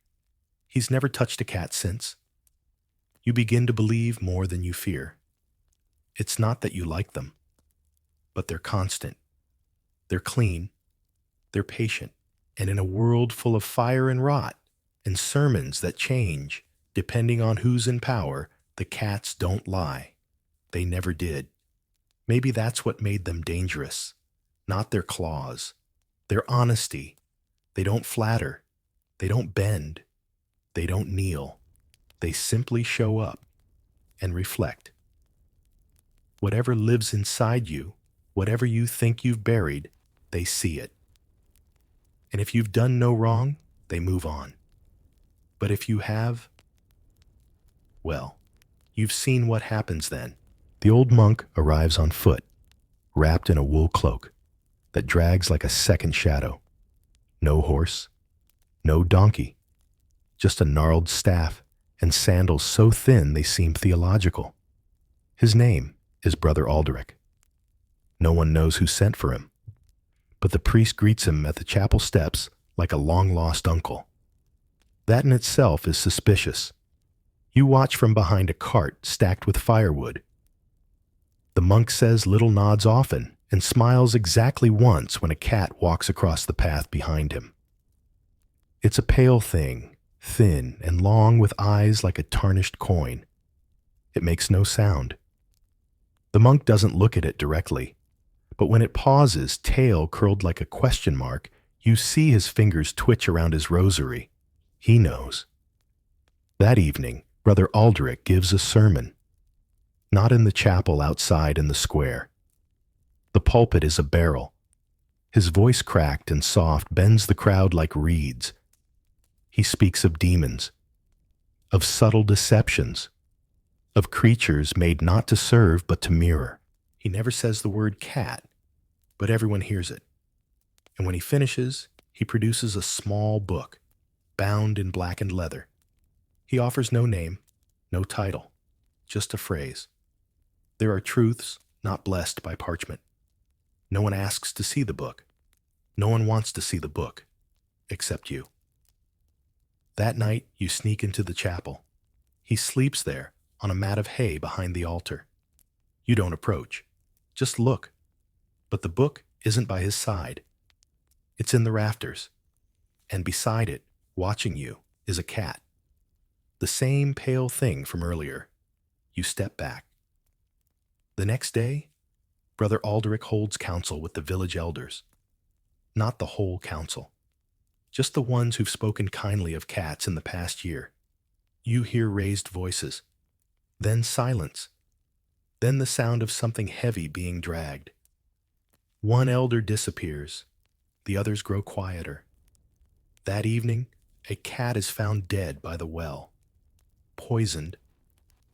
He's never touched a cat since. You begin to believe more than you fear. It's not that you like them, but they're constant. They're clean. They're patient. And in a world full of fire and rot, and sermons that change, depending on who's in power, the cats don't lie. They never did. Maybe that's what made them dangerous. Not their claws. Their honesty. They don't flatter. They don't bend. They don't kneel. They simply show up and reflect. Whatever lives inside you, whatever you think you've buried, they see it. And if you've done no wrong, they move on. But if you have, well, you've seen what happens then. The old monk arrives on foot, wrapped in a wool cloak that drags like a second shadow. No horse, no donkey, just a gnarled staff and sandals so thin they seem theological. His name is Brother Aldrich. No one knows who sent for him, but the priest greets him at the chapel steps like a long-lost uncle. That in itself is suspicious. You watch from behind a cart stacked with firewood. The monk says little nods often and smiles exactly once when a cat walks across the path behind him. It's a pale thing, thin and long with eyes like a tarnished coin. It makes no sound. The monk doesn't look at it directly, but when it pauses, tail curled like a question mark, you see his fingers twitch around his rosary. He knows. That evening, Brother Aldrich gives a sermon. Not in the chapel outside in the square. The pulpit is a barrel. His voice cracked and soft bends the crowd like reeds. He speaks of demons, of subtle deceptions, of creatures made not to serve but to mirror. He never says the word cat, but everyone hears it. And when he finishes, he produces a small book, bound in blackened leather. He offers no name, no title, just a phrase. There are truths not blessed by parchment. No one asks to see the book. No one wants to see the book, except you. That night, you sneak into the chapel. He sleeps there, on a mat of hay behind the altar. You don't approach. Just look. But the book isn't by his side. It's in the rafters. And beside it, watching you, is a cat. The same pale thing from earlier. You step back. The next day, Brother Aldrich holds council with the village elders. Not the whole council. Just the ones who've spoken kindly of cats in the past year. You hear raised voices. Then silence. Then the sound of something heavy being dragged. One elder disappears. The others grow quieter. That evening, a cat is found dead by the well, poisoned.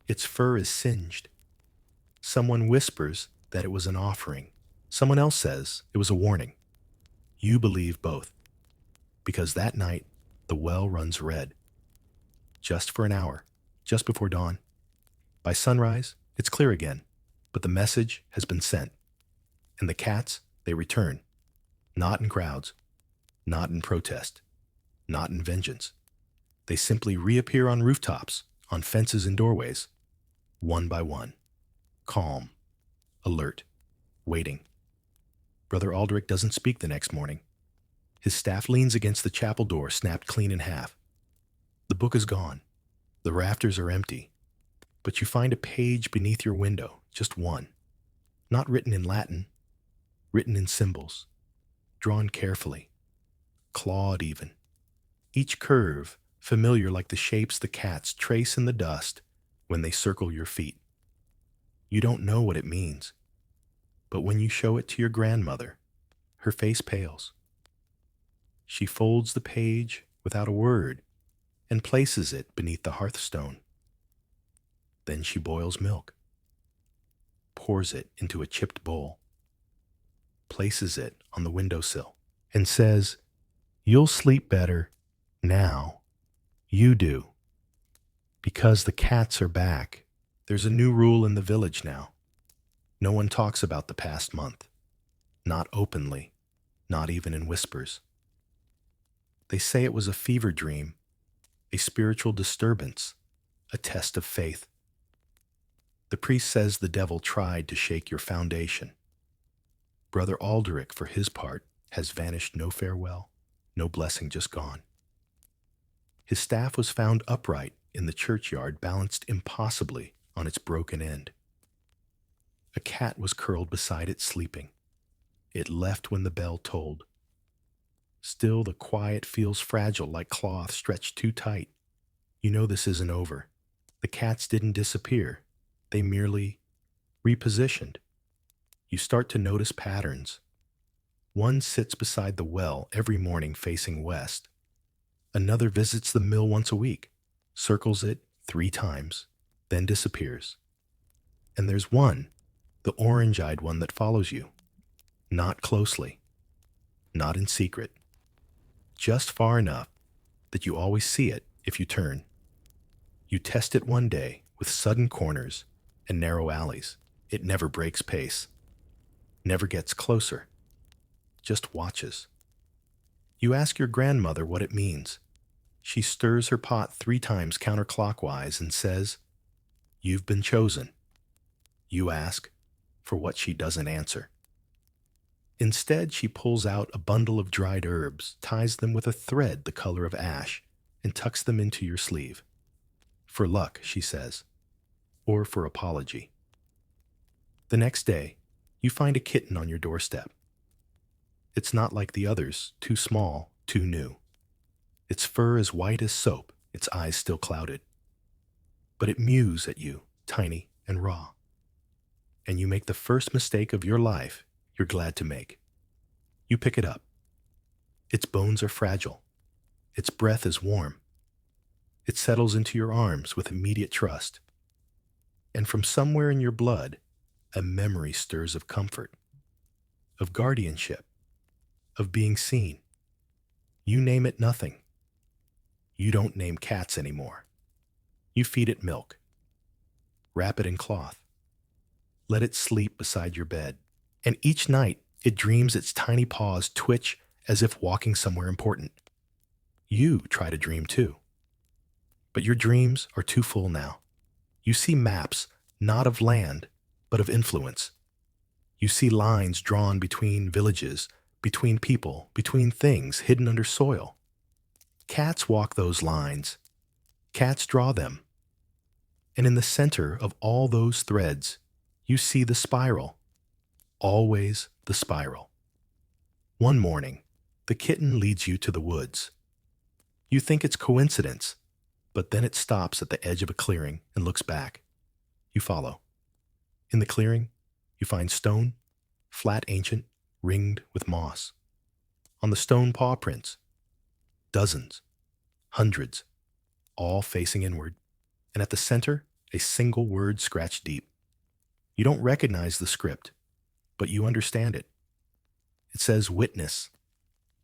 Its fur is singed. Someone whispers that it was an offering. Someone else says it was a warning. You believe both, because that night, the well runs red. Just for an hour, just before dawn. By sunrise, it's clear again, but the message has been sent. And the cats, they return. Not in crowds, not in protest, not in vengeance. They simply reappear on rooftops, on fences and doorways, one by one. Calm, alert, waiting. Brother Aldrich doesn't speak the next morning. His staff leans against the chapel door, snapped clean in half. The book is gone. The rafters are empty. But you find a page beneath your window, just one. Not written in Latin, written in symbols, drawn carefully, clawed even. Each curve familiar like the shapes the cats trace in the dust when they circle your feet. You don't know what it means, but when you show it to your grandmother, her face pales. She folds the page without a word and places it beneath the hearthstone. Then she boils milk, pours it into a chipped bowl, places it on the windowsill, and says, "You'll sleep better now. You do. Because the cats are back. There's a new rule in the village now. No one talks about the past month. Not openly, not even in whispers. They say it was a fever dream, a spiritual disturbance, a test of faith. The priest says the devil tried to shake your foundation. Brother Aldrich, for his part, has vanished no farewell, no blessing just gone. His staff was found upright in the churchyard, balanced impossibly on its broken end. A cat was curled beside it, sleeping. It left when the bell tolled. Still, the quiet feels fragile, like cloth stretched too tight. You know this isn't over. The cats didn't disappear. They merely repositioned. You start to notice patterns. One sits beside the well every morning facing west. Another visits the mill once a week, circles it 3 times, then disappears. And there's one, the orange-eyed one that follows you. Not closely, not in secret. Just far enough that you always see it if you turn. You test it one day with sudden corners and narrow alleys. It never breaks pace, never gets closer, just watches. You ask your grandmother what it means. She stirs her pot 3 times counterclockwise and says, "You've been chosen." You ask for what she doesn't answer. Instead, she pulls out a bundle of dried herbs, ties them with a thread the color of ash, and tucks them into your sleeve. For luck, she says, or for apology. The next day, you find a kitten on your doorstep. It's not like the others, too small, too new. Its fur is white as soap, its eyes still clouded. But it mews at you, tiny and raw. And you make the first mistake of your life you're glad to make. You pick it up. Its bones are fragile. Its breath is warm. It settles into your arms with immediate trust. And from somewhere in your blood, a memory stirs of comfort, of guardianship, of being seen. You name it nothing. You don't name cats anymore. You feed it milk. Wrap it in cloth. Let it sleep beside your bed. And each night, it dreams its tiny paws twitch as if walking somewhere important. You try to dream too. But your dreams are too full now. You see maps, not of land, but of influence. You see lines drawn between villages, between people, between things hidden under soil. Cats walk those lines. Cats draw them. And in the center of all those threads, you see the spiral. Always the spiral. One morning, the kitten leads you to the woods. You think it's coincidence, but then it stops at the edge of a clearing and looks back. You follow. In the clearing, you find stone, flat ancient, ringed with moss. On the stone paw prints, dozens, hundreds, all facing inward. And at the center, a single word scratched deep. You don't recognize the script, but you understand it. It says witness.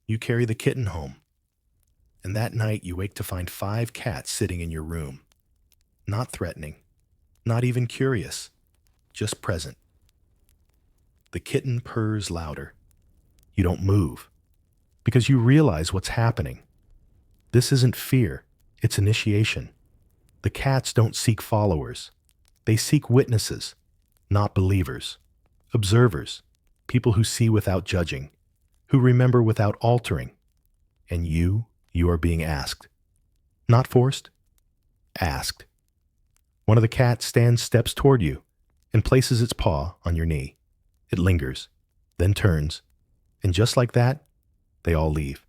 You carry the kitten home. And that night you wake to find 5 cats sitting in your room. Not threatening, not even curious, just present. The kitten purrs louder. You don't move, because you realize what's happening. This isn't fear, it's initiation. The cats don't seek followers. They seek witnesses, not believers. Observers, people who see without judging, who remember without altering. And you are being asked. Not forced, asked. One of the cats steps toward you and places its paw on your knee. It lingers, then turns, and just like that, they all leave,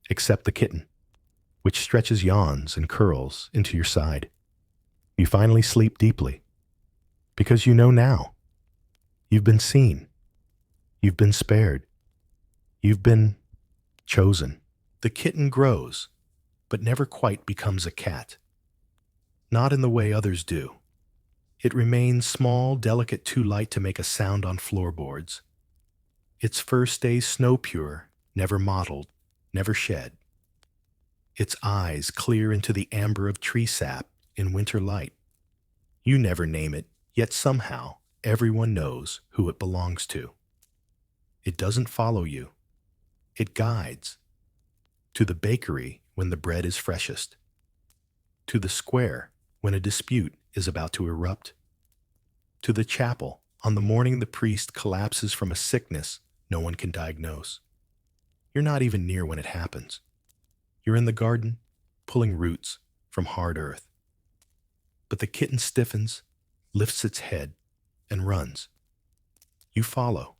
except the kitten, which stretches yawns and curls into your side. You finally sleep deeply, because you know now. You've been seen. You've been spared. You've been chosen. The kitten grows, but never quite becomes a cat. Not in the way others do. It remains small, delicate, too light to make a sound on floorboards. Its fur stays snow pure, never mottled, never shed. Its eyes clear into the amber of tree sap in winter light. You never name it, yet somehow everyone knows who it belongs to. It doesn't follow you. It guides. To the bakery when the bread is freshest. To the square when a dispute is about to erupt. To the chapel on the morning the priest collapses from a sickness no one can diagnose. You're not even near when it happens. You're in the garden, pulling roots from hard earth. But the kitten stiffens, lifts its head, and runs. You follow.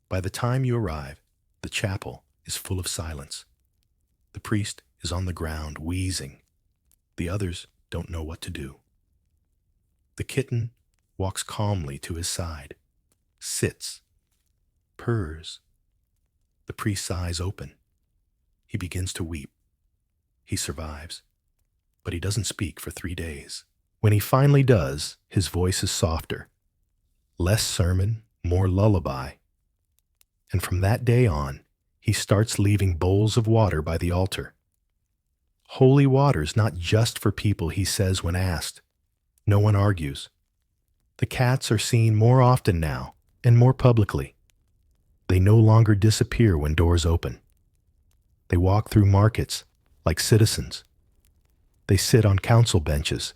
By the time you arrive, the chapel is full of silence. The priest is on the ground, wheezing. The others don't know what to do. The kitten walks calmly to his side, sits, purrs. The priest's eyes open. He begins to weep. He survives, but he doesn't speak for 3 days. When he finally does, his voice is softer. Less sermon, more lullaby. And from that day on, he starts leaving bowls of water by the altar. Holy water's not just for people, he says when asked. No one argues. The cats are seen more often now, and more publicly. They no longer disappear when doors open. They walk through markets like citizens. They sit on council benches.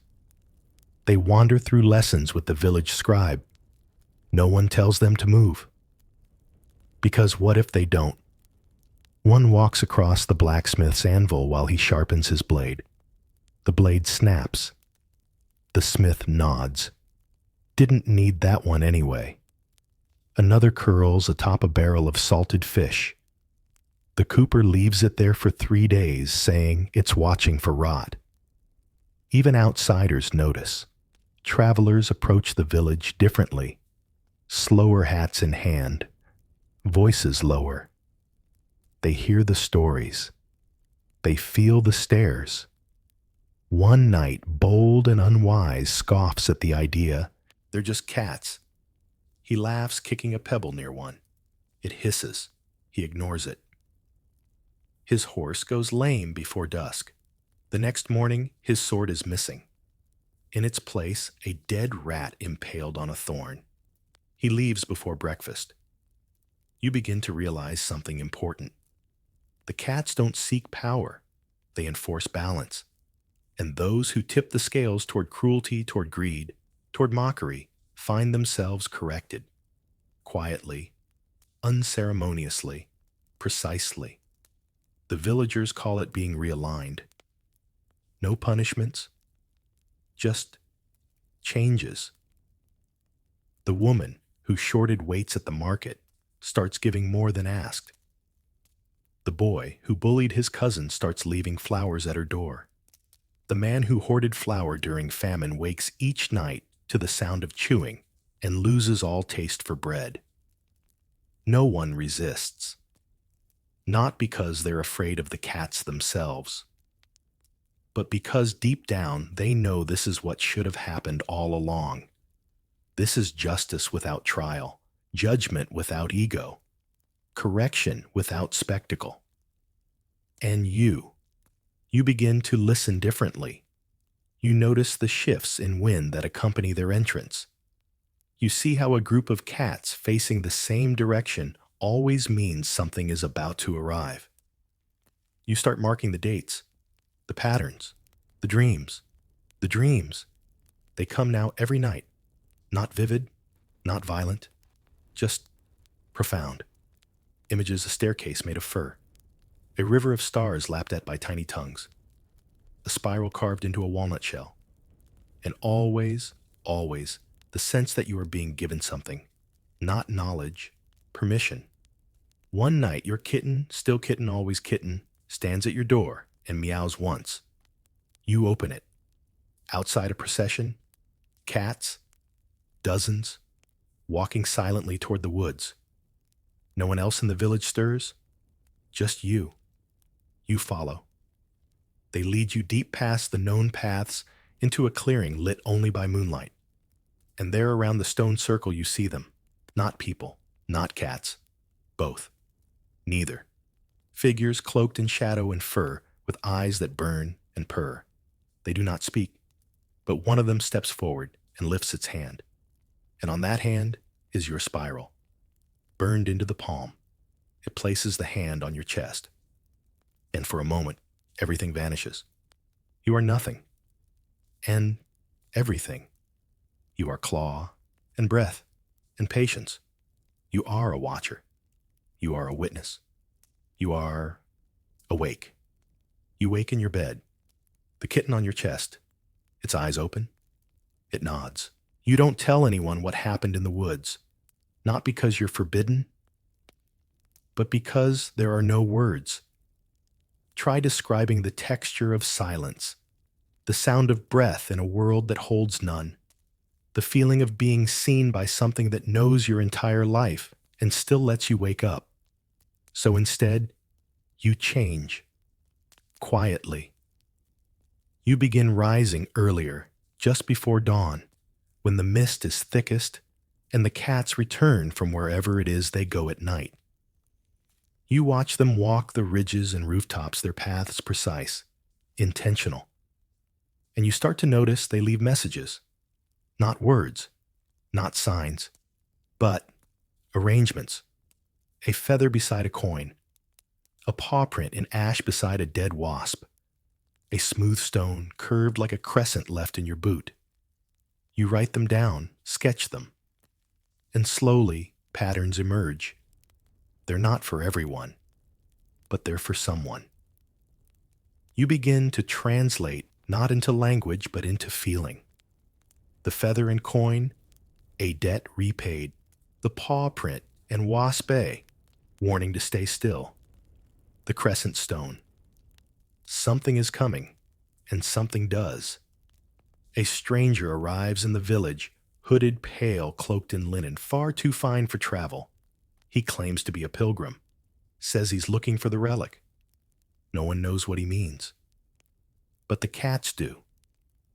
They wander through lessons with the village scribe. No one tells them to move. Because what if they don't? One walks across the blacksmith's anvil while he sharpens his blade. The blade snaps. The smith nods. Didn't need that one anyway. Another curls atop a barrel of salted fish. The cooper leaves it there for 3 days, saying it's watching for rot. Even outsiders notice. Travelers approach the village differently. Slower hats in hand. Voices lower. They hear the stories. They feel the stares. One night, bold and unwise, scoffs at the idea. They're just cats. He laughs, kicking a pebble near one. It hisses. He ignores it. His horse goes lame before dusk. The next morning, his sword is missing. In its place, a dead rat impaled on a thorn. He leaves before breakfast. You begin to realize something important. The cats don't seek power. They enforce balance. And those who tip the scales toward cruelty, toward greed, toward mockery, find themselves corrected. Quietly, unceremoniously, precisely. The villagers call it being realigned. No punishments, just changes. The woman who shorted weights at the market starts giving more than asked. The boy who bullied his cousin starts leaving flowers at her door. The man who hoarded flour during famine wakes each night to the sound of chewing and loses all taste for bread. No one resists, not because they're afraid of the cats themselves, but because deep down they know this is what should have happened all along. This is justice without trial, judgment without ego, correction without spectacle. And you begin to listen differently. You notice the shifts in wind that accompany their entrance. You see how a group of cats facing the same direction always means something is about to arrive. You start marking the dates, the patterns, the dreams. The dreams, they come now every night. Not vivid, not violent, just profound. Images: a staircase made of fur, a river of stars lapped at by tiny tongues, a spiral carved into a walnut shell, and always, always, the sense that you are being given something, not knowledge, permission. One night, your kitten, still kitten, always kitten, stands at your door and meows once. You open it. Outside a procession, cats, dozens, walking silently toward the woods. No one else in the village stirs, just you. You follow. They lead you deep past the known paths into a clearing lit only by moonlight. And there around the stone circle you see them. Not people, not cats. Both. Neither. Figures cloaked in shadow and fur, with eyes that burn and purr. They do not speak, but one of them steps forward and lifts its hand. And on that hand is your spiral, burned into the palm. It places the hand on your chest. And for a moment, everything vanishes. You are nothing. And everything. You are claw and breath and patience. You are a watcher. You are a witness. You are awake. You wake in your bed, the kitten on your chest, its eyes open. It nods. You don't tell anyone what happened in the woods, not because you're forbidden, but because there are no words. Try describing the texture of silence, the sound of breath in a world that holds none, the feeling of being seen by something that knows your entire life and still lets you wake up. So instead, you change, quietly. You begin rising earlier, just before dawn, when the mist is thickest and the cats return from wherever it is they go at night. You watch them walk the ridges and rooftops, their paths precise, intentional. And you start to notice they leave messages, not words, not signs, but arrangements. A feather beside a coin, a paw print in ash beside a dead wasp, a smooth stone curved like a crescent left in your boot. You write them down, sketch them, and slowly patterns emerge. They're not for everyone, but they're for someone. You begin to translate not into language but into feeling. The feather and coin, a debt repaid. The paw print and wasp A, warning to stay still. The crescent stone. Something is coming, and something does. A stranger arrives in the village, hooded, pale, cloaked in linen, far too fine for travel. He claims to be a pilgrim, says he's looking for the relic. No one knows what he means. But the cats do.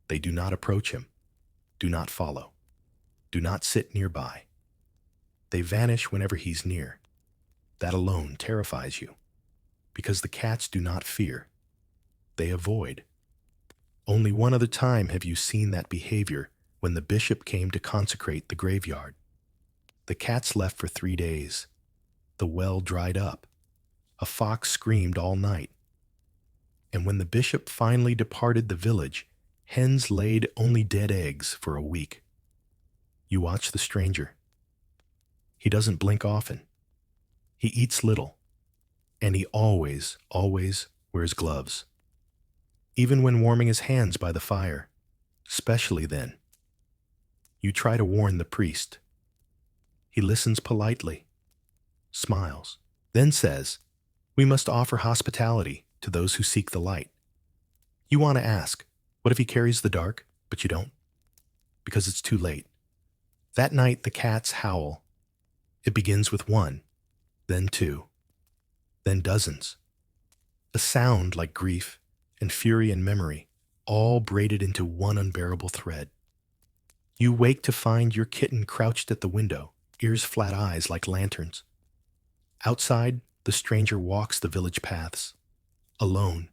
They do not approach him, do not follow, do not sit nearby. They vanish whenever he's near. That alone terrifies you, because the cats do not fear. They avoid. Only one other time have you seen that behavior, when the bishop came to consecrate the graveyard. The cats left for 3 days. The well dried up. A fox screamed all night. And when the bishop finally departed the village, hens laid only dead eggs for a week. You watch the stranger. He doesn't blink often. He eats little. And he always, always wears gloves. Even when warming his hands by the fire, especially then. You try to warn the priest. He listens politely, smiles, then says, "We must offer hospitality to those who seek the light." You want to ask, what if he carries the dark, but you don't? Because it's too late. That night, the cats howl. It begins with one, then two, then dozens. A sound like grief and fury and memory, all braided into one unbearable thread. You wake to find your kitten crouched at the window, ears flat, eyes like lanterns. Outside, the stranger walks the village paths, alone.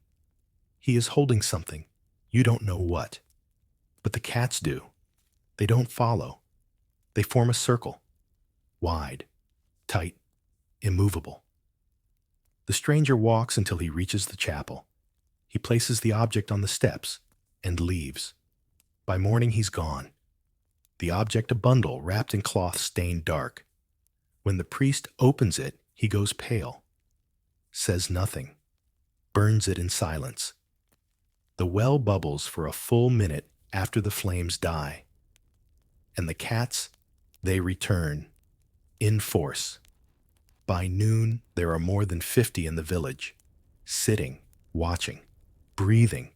He is holding something. You don't know what. But the cats do. They don't follow. They form a circle. Wide, tight, immovable. The stranger walks until he reaches the chapel. He places the object on the steps and leaves. By morning, he's gone. The object a bundle wrapped in cloth stained dark. When the priest opens it, he goes pale, says nothing, burns it in silence. The well bubbles for a full minute after the flames die. And the cats, they return, in force. By noon, there are more than 50 in the village, sitting, watching, breathing.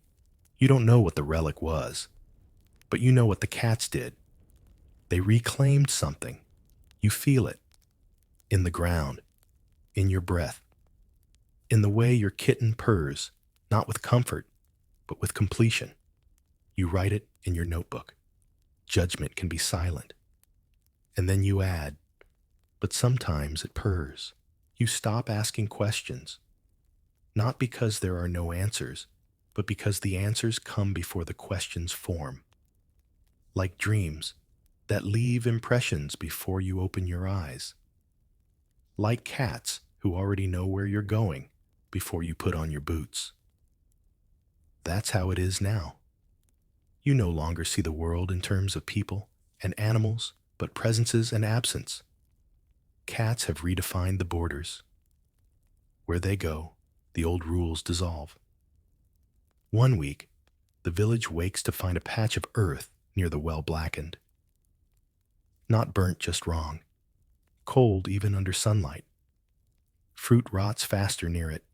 You don't know what the relic was, but you know what the cats did. They reclaimed something. You feel it. In the ground, in your breath, in the way your kitten purrs, not with comfort, but with completion. You write it in your notebook. Judgment can be silent. And then you add, but sometimes it purrs. You stop asking questions, not because there are no answers, but because the answers come before the questions form. Like dreams that leave impressions before you open your eyes. Like cats who already know where you're going before you put on your boots. That's how it is now. You no longer see the world in terms of people and animals, but presences and absence. Cats have redefined the borders. Where they go, the old rules dissolve. One week, the village wakes to find a patch of earth near the well blackened. Not burnt, just wrong. Cold even under sunlight. Fruit rots faster near it.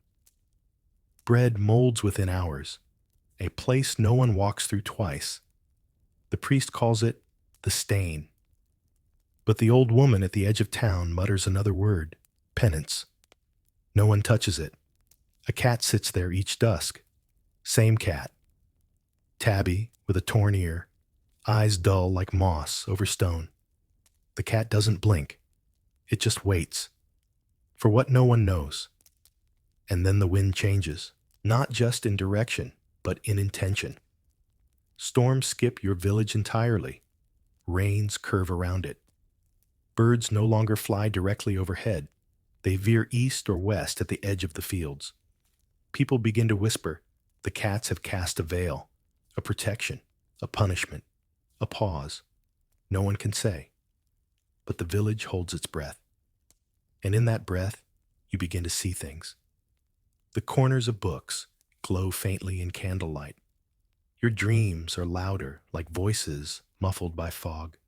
Bread molds within hours. A place no one walks through twice. The priest calls it the stain. But the old woman at the edge of town mutters another word, penance. No one touches it. A cat sits there each dusk. Same cat. Tabby, with a torn ear, eyes dull like moss over stone. The cat doesn't blink. It just waits. For what no one knows. And then the wind changes, not just in direction, but in intention. Storms skip your village entirely. Rains curve around it. Birds no longer fly directly overhead. They veer east or west at the edge of the fields. People begin to whisper, the cats have cast a veil, a protection, a punishment, a pause. No one can say. But the village holds its breath. And in that breath, you begin to see things. The corners of books glow faintly in candlelight. Your dreams are louder, like voices muffled by fog.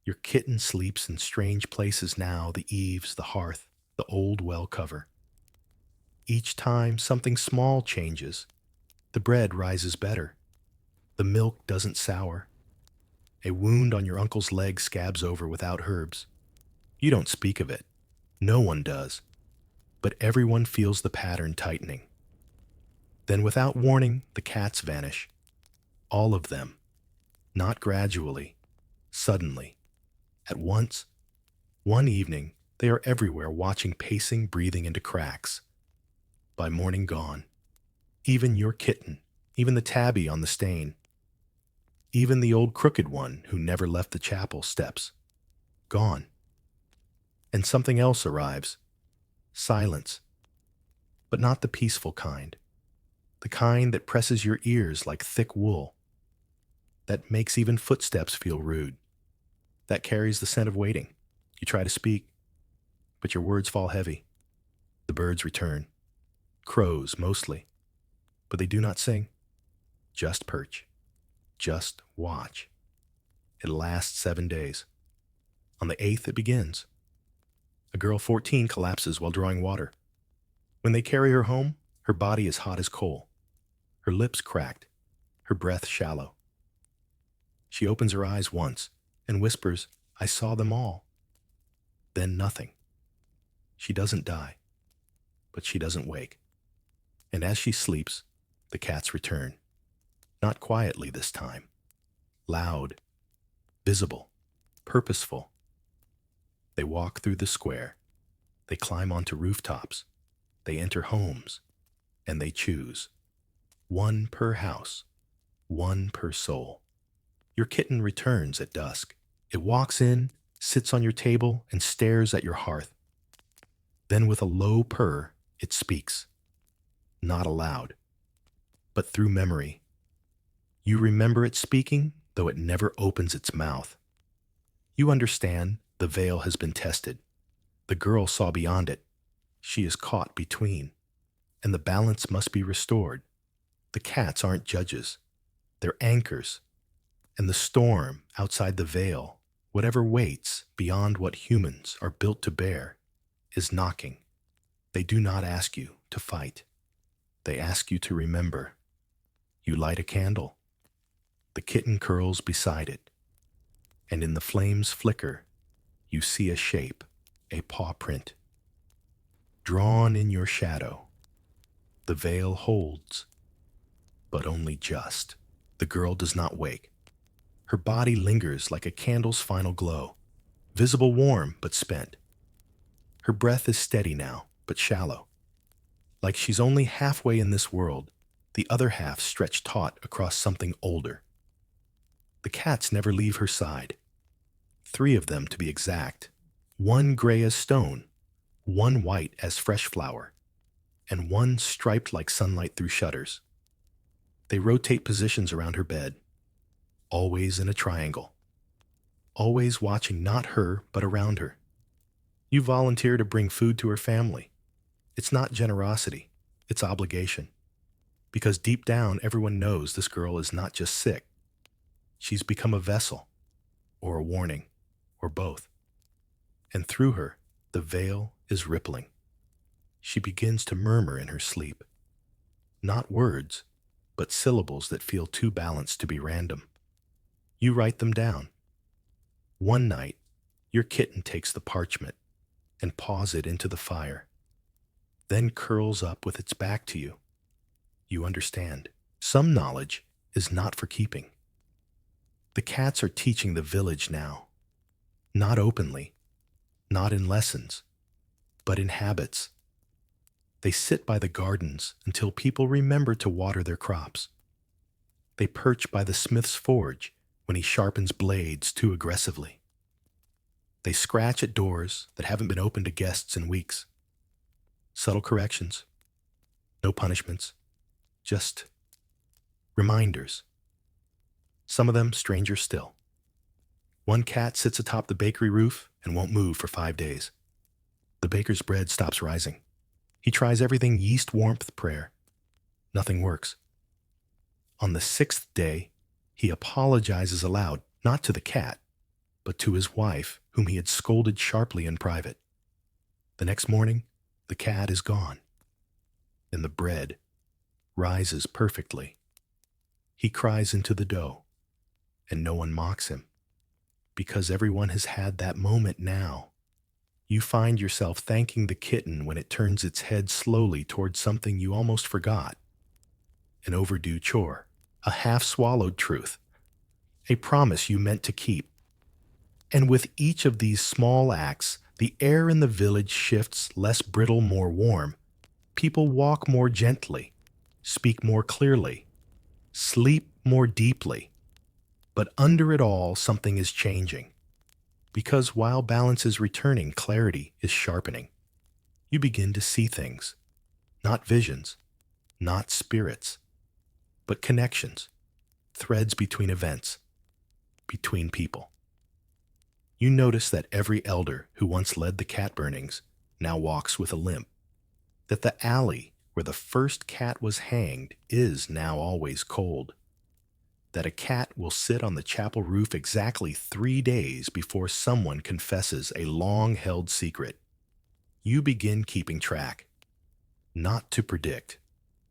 Your kitten sleeps in strange places now, the eaves, the hearth, the old well cover. Each time something small changes, the bread rises better. The milk doesn't sour. A wound on your uncle's leg scabs over without herbs. You don't speak of it. No one does. But everyone feels the pattern tightening. Then without warning, the cats vanish. All of them. Not gradually. Suddenly. At once. One evening, they are everywhere watching, pacing, breathing into cracks. By morning gone. Even your kitten. Even the tabby on the stain. Even the old crooked one who never left the chapel steps. Gone. And something else arrives. Silence. But not the peaceful kind. The kind that presses your ears like thick wool. That makes even footsteps feel rude. That carries the scent of waiting. You try to speak, but your words fall heavy. The birds return. Crows, mostly. But they do not sing. Just perch. Just watch. It lasts 7 days. On the 8th, it begins. A girl 14 collapses while drawing water. When they carry her home, her body is hot as coal. Her lips cracked. Her breath shallow. She opens her eyes once and whispers, I saw them all. Then nothing. She doesn't die, but she doesn't wake. And as she sleeps, the cats return. Not quietly this time. Loud, visible, purposeful. They walk through the square. They climb onto rooftops. They enter homes. And they choose. One per house. One per soul. Your kitten returns at dusk. It walks in, sits on your table, and stares at your hearth. Then with a low purr, it speaks. Not aloud, but through memory. You remember it speaking, though it never opens its mouth. You understand the veil has been tested. The girl saw beyond it. She is caught between, and the balance must be restored. The cats aren't judges. They're anchors. And the storm outside the veil, whatever waits beyond what humans are built to bear, is knocking. They do not ask you to fight. They ask you to remember. You light a candle. The kitten curls beside it. And in the flame's flicker, you see a shape, a paw print. Drawn in your shadow, the veil holds, but only just. The girl does not wake. Her body lingers like a candle's final glow, visible warm but spent. Her breath is steady now, but shallow. Like she's only halfway in this world, the other half stretched taut across something older. The cats never leave her side. 3 of them to be exact. 1 gray as stone, 1 white as fresh flower, and 1 striped like sunlight through shutters. They rotate positions around her bed, always in a triangle, always watching not her but around her. You volunteer to bring food to her family. It's not generosity, it's obligation. Because deep down, everyone knows this girl is not just sick. She's become a vessel, or a warning, or both. And through her, the veil is rippling. She begins to murmur in her sleep. Not words, but syllables that feel too balanced to be random. You write them down. One night, your kitten takes the parchment and paws it into the fire, then curls up with its back to you. You understand. Some knowledge is not for keeping. The cats are teaching the village now. Not openly, not in lessons, but in habits. They sit by the gardens until people remember to water their crops. They perch by the smith's forge when he sharpens blades too aggressively. They scratch at doors that haven't been opened to guests in weeks. Subtle corrections. No punishments. Just reminders. Some of them stranger still. One cat sits atop the bakery roof and won't move for 5 days. The baker's bread stops rising. He tries everything yeast warmth prayer. Nothing works. On the 6th day, he apologizes aloud, not to the cat, but to his wife, whom he had scolded sharply in private. The next morning, the cat is gone, and the bread rises perfectly. He cries into the dough, and no one mocks him, because everyone has had that moment now. You find yourself thanking the kitten when it turns its head slowly towards something you almost forgot. An overdue chore, a half-swallowed truth, a promise you meant to keep. And with each of these small acts, the air in the village shifts less brittle, more warm. People walk more gently, speak more clearly, sleep more deeply. But under it all, something is changing. Because while balance is returning, clarity is sharpening. You begin to see things, not visions, not spirits, but connections, threads between events, between people. You notice that every elder who once led the cat burnings now walks with a limp, that the alley where the first cat was hanged is now always cold, that a cat will sit on the chapel roof exactly 3 days before someone confesses a long-held secret. You begin keeping track, not to predict,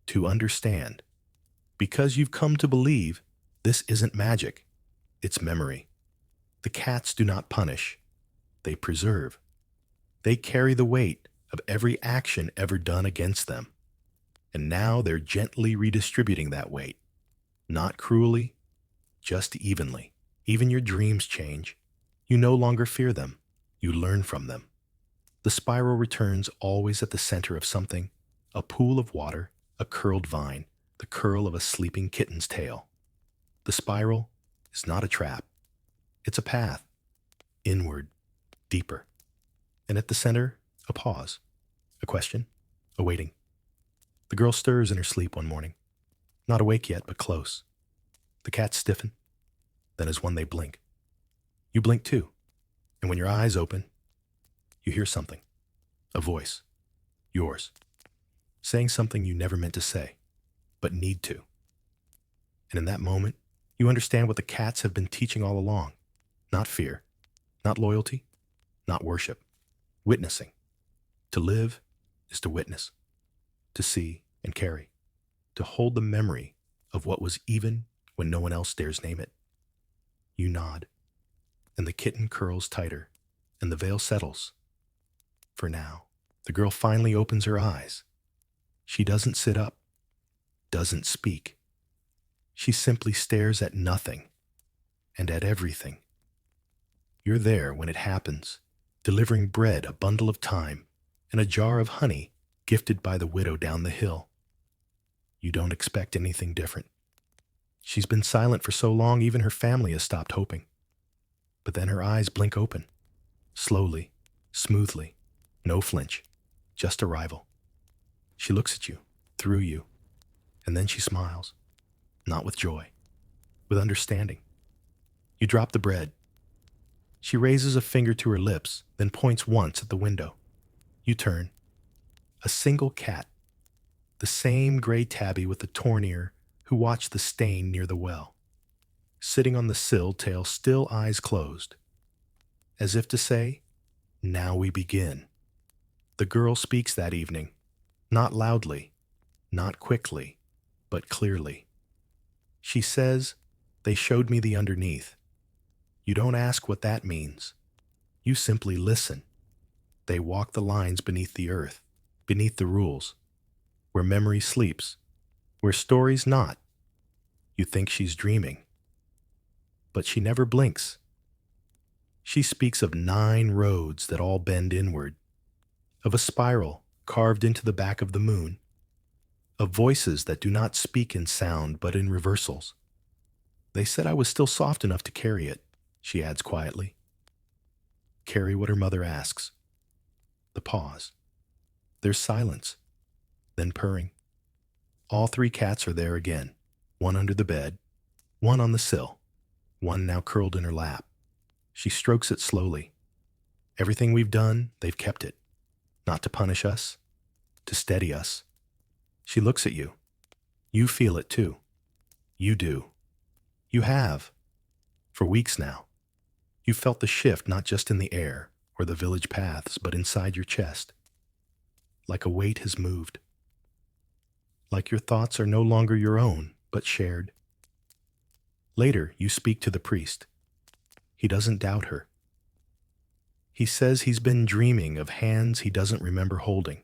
to understand, because you've come to believe this isn't magic, it's memory. The cats do not punish, they preserve. They carry the weight of every action ever done against them. And now they're gently redistributing that weight, not cruelly, just evenly. Even your dreams change. You no longer fear them. You learn from them. The spiral returns always at the center of something, a pool of water, a curled vine, the curl of a sleeping kitten's tail. The spiral is not a trap. It's a path, inward, deeper. And at the center, a pause, a question, a waiting. The girl stirs in her sleep one morning. Not awake yet, but close. The cats stiffen. Then as one they blink. You blink too. And when your eyes open, you hear something. A voice. Yours. Saying something you never meant to say, but need to. And in that moment, you understand what the cats have been teaching all along. Not fear. Not loyalty. Not worship. Witnessing. To live is to witness. To see and carry. To hold the memory of what was even when no one else dares name it. You nod, and the kitten curls tighter, and the veil settles. For now, the girl finally opens her eyes. She doesn't sit up, doesn't speak. She simply stares at nothing and at everything. You're there when it happens, delivering bread, a bundle of thyme, and a jar of honey gifted by the widow down the hill. You don't expect anything different. She's been silent for so long, even her family has stopped hoping. But then her eyes blink open, slowly, smoothly, no flinch, just arrival. She looks at you, through you, and then she smiles, not with joy, with understanding. You drop the bread. She raises a finger to her lips, then points once at the window. You turn. A single cat, the same gray tabby with the torn ear who watched the stain near the well, sitting on the sill, tail still, eyes closed, as if to say, now we begin. The girl speaks that evening, not loudly, not quickly, but clearly. She says, they showed me the underneath. You don't ask what that means. You simply listen. They walk the lines beneath the earth, beneath the rules, where memory sleeps, where stories not. You think she's dreaming, but she never blinks. She speaks of 9 roads that all bend inward, of a spiral carved into the back of the moon, of voices that do not speak in sound but in reversals. They said I was still soft enough to carry it, she adds quietly. Carry what her mother asks. The pause. There's silence, then purring. All 3 cats are there again, one under the bed, one on the sill, one now curled in her lap. She strokes it slowly. Everything we've done, they've kept it. Not to punish us, to steady us. She looks at you. You feel it too. You do. You have. For weeks now. You felt the shift not just in the air or the village paths, but inside your chest. Like a weight has moved. Like your thoughts are no longer your own, but shared. Later, you speak to the priest. He doesn't doubt her. He says he's been dreaming of hands he doesn't remember holding,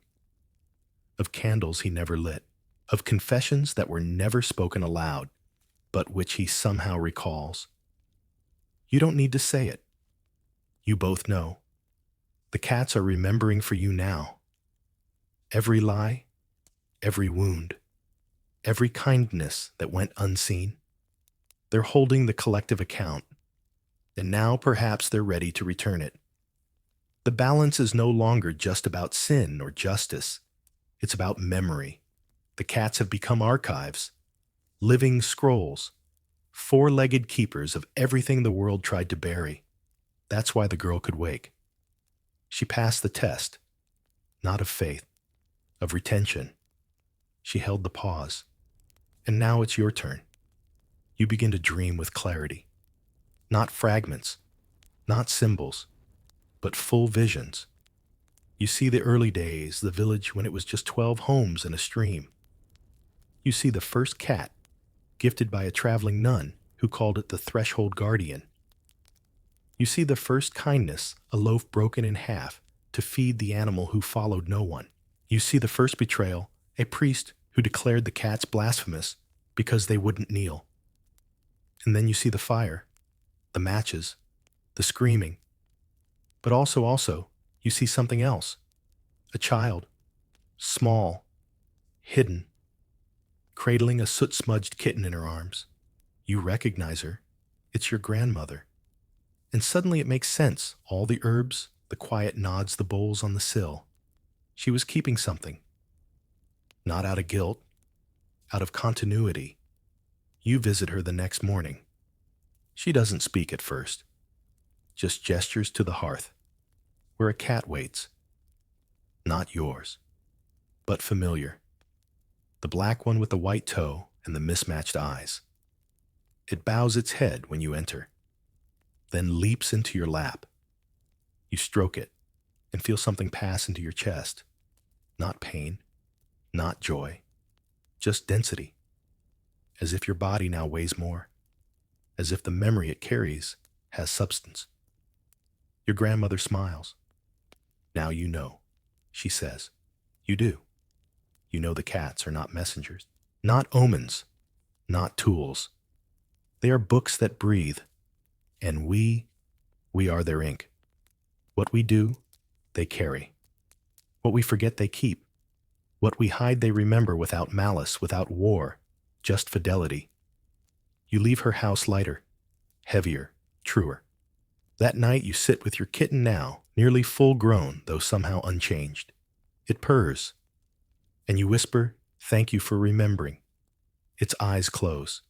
of candles he never lit, of confessions that were never spoken aloud, but which he somehow recalls. You don't need to say it. You both know. The cats are remembering for you now. Every lie, every wound, every kindness that went unseen. They're holding the collective account, and now perhaps they're ready to return it. The balance is no longer just about sin or justice. It's about memory. The cats have become archives, living scrolls, 4-legged keepers of everything the world tried to bury. That's why the girl could wake. She passed the test, not of faith, of retention. She held the pause. And now it's your turn. You begin to dream with clarity. Not fragments, not symbols, but full visions. You see the early days, the village when it was just 12 homes and a stream. You see the first cat, gifted by a traveling nun who called it the threshold guardian. You see the first kindness, a loaf broken in half, to feed the animal who followed no one. You see the first betrayal, a priest who declared the cats blasphemous because they wouldn't kneel. And then you see the fire, the matches, the screaming. But also, you see something else. A child, small, hidden, cradling a soot-smudged kitten in her arms. You recognize her. It's your grandmother. And suddenly it makes sense. All the herbs, the quiet nods, the bowls on the sill. She was keeping something. Not out of guilt, out of continuity. You visit her the next morning. She doesn't speak at first. Just gestures to the hearth, where a cat waits. Not yours, but familiar. The black one with the white toe and the mismatched eyes. It bows its head when you enter, then leaps into your lap. You stroke it and feel something pass into your chest. Not pain, not joy, just density. As if your body now weighs more. As if the memory it carries has substance. Your grandmother smiles. Now you know, she says. You do. You know the cats are not messengers, not omens, not tools. They are books that breathe, and we are their ink. What we do, they carry. What we forget, they keep. What we hide, they remember without malice, without war, just fidelity. You leave her house lighter, heavier, truer. That night you sit with your kitten now, nearly full grown, though somehow unchanged. It purrs, and you whisper, "Thank you for remembering." Its eyes close,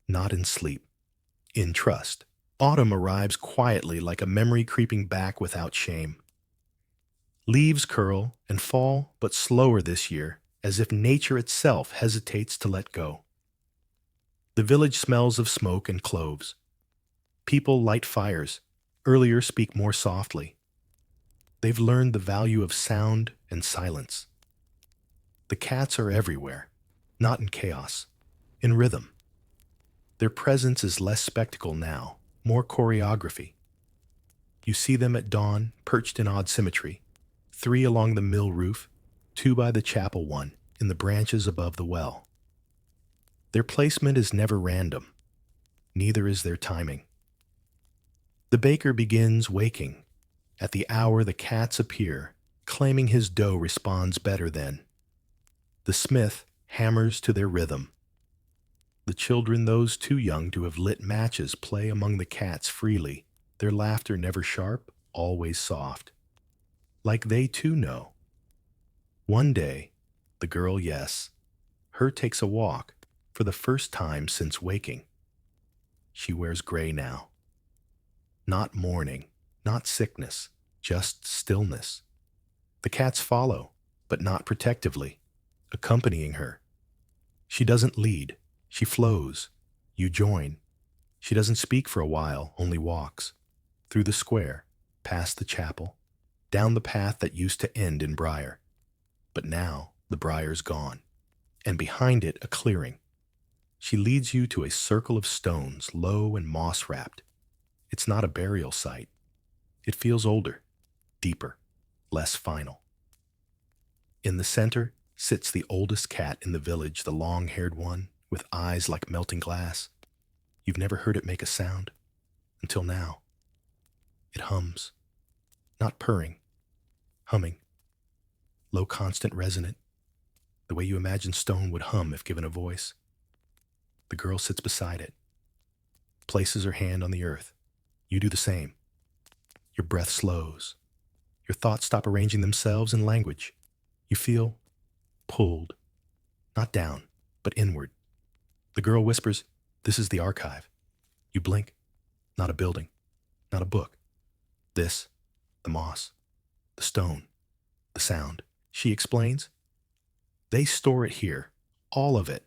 not in sleep, in trust. Autumn arrives quietly like a memory creeping back without shame. Leaves curl and fall, but slower this year, as if nature itself hesitates to let go. The village smells of smoke and cloves. People light fires, earlier speak more softly. They've learned the value of sound and silence. The cats are everywhere, not in chaos, in rhythm. Their presence is less spectacle now, more choreography. You see them at dawn, perched in odd symmetry, 3 along the mill roof, 2 by the chapel one, in the branches above the well. Their placement is never random, neither is their timing. The baker begins waking. At the hour the cats appear, claiming his dough responds better then. The smith hammers to their rhythm. The children, those too young to have lit matches, play among the cats freely, their laughter never sharp, always soft. Like they too know. One day, the girl, yes, her takes a walk, for the first time since waking. She wears gray now. Not mourning, not sickness, just stillness. The cats follow, but not protectively, accompanying her. She doesn't lead, she flows. You join. She doesn't speak for a while, only walks. Through the square, past the chapel, down the path that used to end in briar. But now the briar's gone, and behind it a clearing. She leads you to a circle of stones, low and moss-wrapped. It's not a burial site. It feels older, deeper, less final. In the center sits the oldest cat in the village, the long-haired one, with eyes like melting glass. You've never heard it make a sound, until now. It hums, not purring, humming. Low, constant, resonant, the way you imagine stone would hum if given a voice. The girl sits beside it, places her hand on the earth. You do the same. Your breath slows. Your thoughts stop arranging themselves in language. You feel pulled, not down, but inward. The girl whispers, "This is the archive." You blink. Not a building, not a book. This, the moss, the stone, the sound. She explains. They store it here, all of it,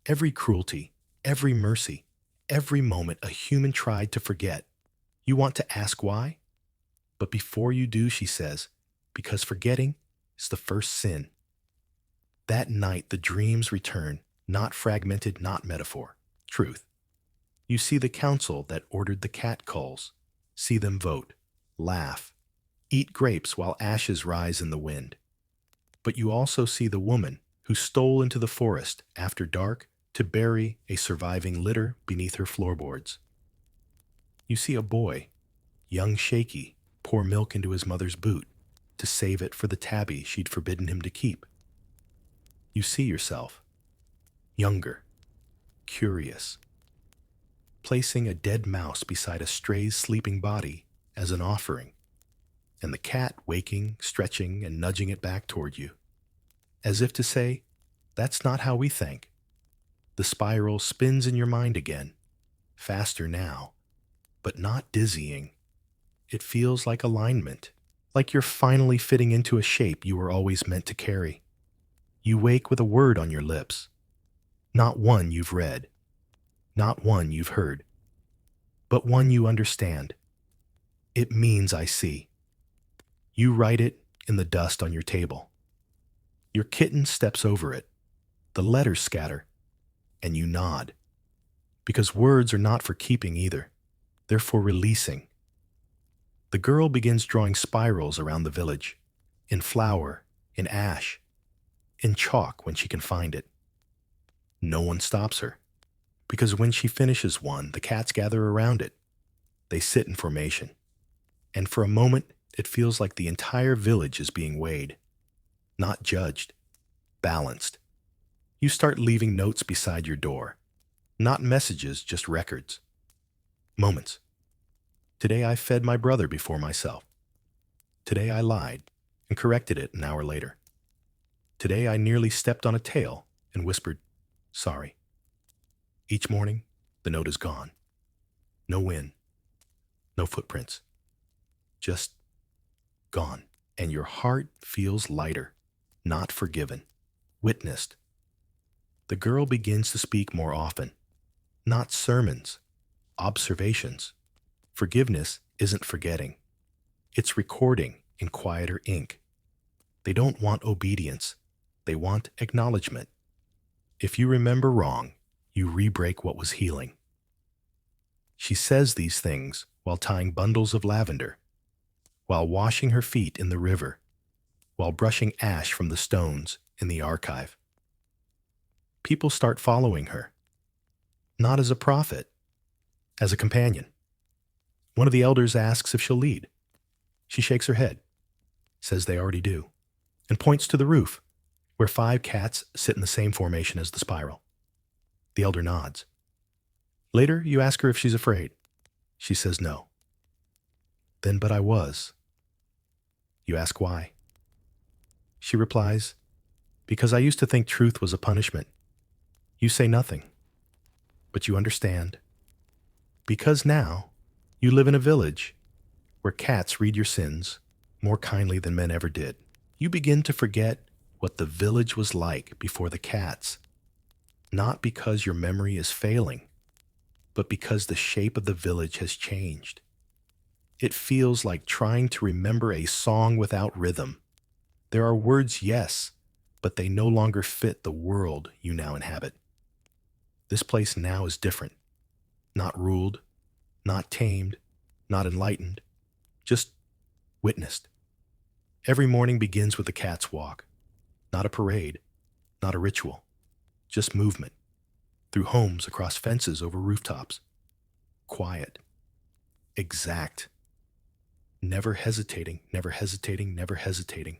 every cruelty, every mercy, every moment a human tried to forget. You want to ask why? But before you do, she says, because forgetting is the first sin. That night the dreams return, not fragmented, not metaphor, truth. You see the council that ordered the cat calls, see them vote, laugh, eat grapes while ashes rise in the wind. But you also see the woman who stole into the forest after dark to bury a surviving litter beneath her floorboards. You see a boy, young shaky, pour milk into his mother's boot to save it for the tabby she'd forbidden him to keep. You see yourself, younger, curious, placing a dead mouse beside a stray's sleeping body as an offering, and the cat waking, stretching, and nudging it back toward you, as if to say, "That's not how we think." The spiral spins in your mind again, faster now, but not dizzying. It feels like alignment, like you're finally fitting into a shape you were always meant to carry. You wake with a word on your lips, not one you've read, not one you've heard, but one you understand. It means I see. You write it in the dust on your table. Your kitten steps over it. The letters scatter, and you nod. Because words are not for keeping either. They're for releasing. The girl begins drawing spirals around the village, in flour, in ash, in chalk when she can find it. No one stops her, because when she finishes one, the cats gather around it. They sit in formation, and for a moment, it feels like the entire village is being weighed, not judged, balanced. You start leaving notes beside your door, not messages, just records. Moments. Today I fed my brother before myself. Today I lied and corrected it an hour later. Today I nearly stepped on a tail and whispered, "Sorry." Each morning, the note is gone. No win, no footprints. Just gone. And your heart feels lighter, not forgiven, witnessed. The girl begins to speak more often. Not sermons, observations. Forgiveness isn't forgetting. It's recording in quieter ink. They don't want obedience. They want acknowledgement. If you remember wrong, you re-break what was healing. She says these things while tying bundles of lavender, while washing her feet in the river, while brushing ash from the stones in the archive. People start following her, not as a prophet, as a companion. One of the elders asks if she'll lead. She shakes her head, says they already do, and points to the roof, where 5 cats sit in the same formation as the spiral. The elder nods. Later, you ask her if she's afraid. She says no. Then, but I was. You ask why. She replies, because I used to think truth was a punishment. You say nothing, but you understand. Because now, you live in a village where cats read your sins more kindly than men ever did. You begin to forget what the village was like before the cats, not because your memory is failing, but because the shape of the village has changed. It feels like trying to remember a song without rhythm. There are words, yes, but they no longer fit the world you now inhabit. This place now is different. Not ruled, not tamed, not enlightened, just witnessed. Every morning begins with the cat's walk. Not a parade, not a ritual, just movement. Through homes, across fences, over rooftops. Quiet. Exact. Never hesitating, never hesitating, never hesitating.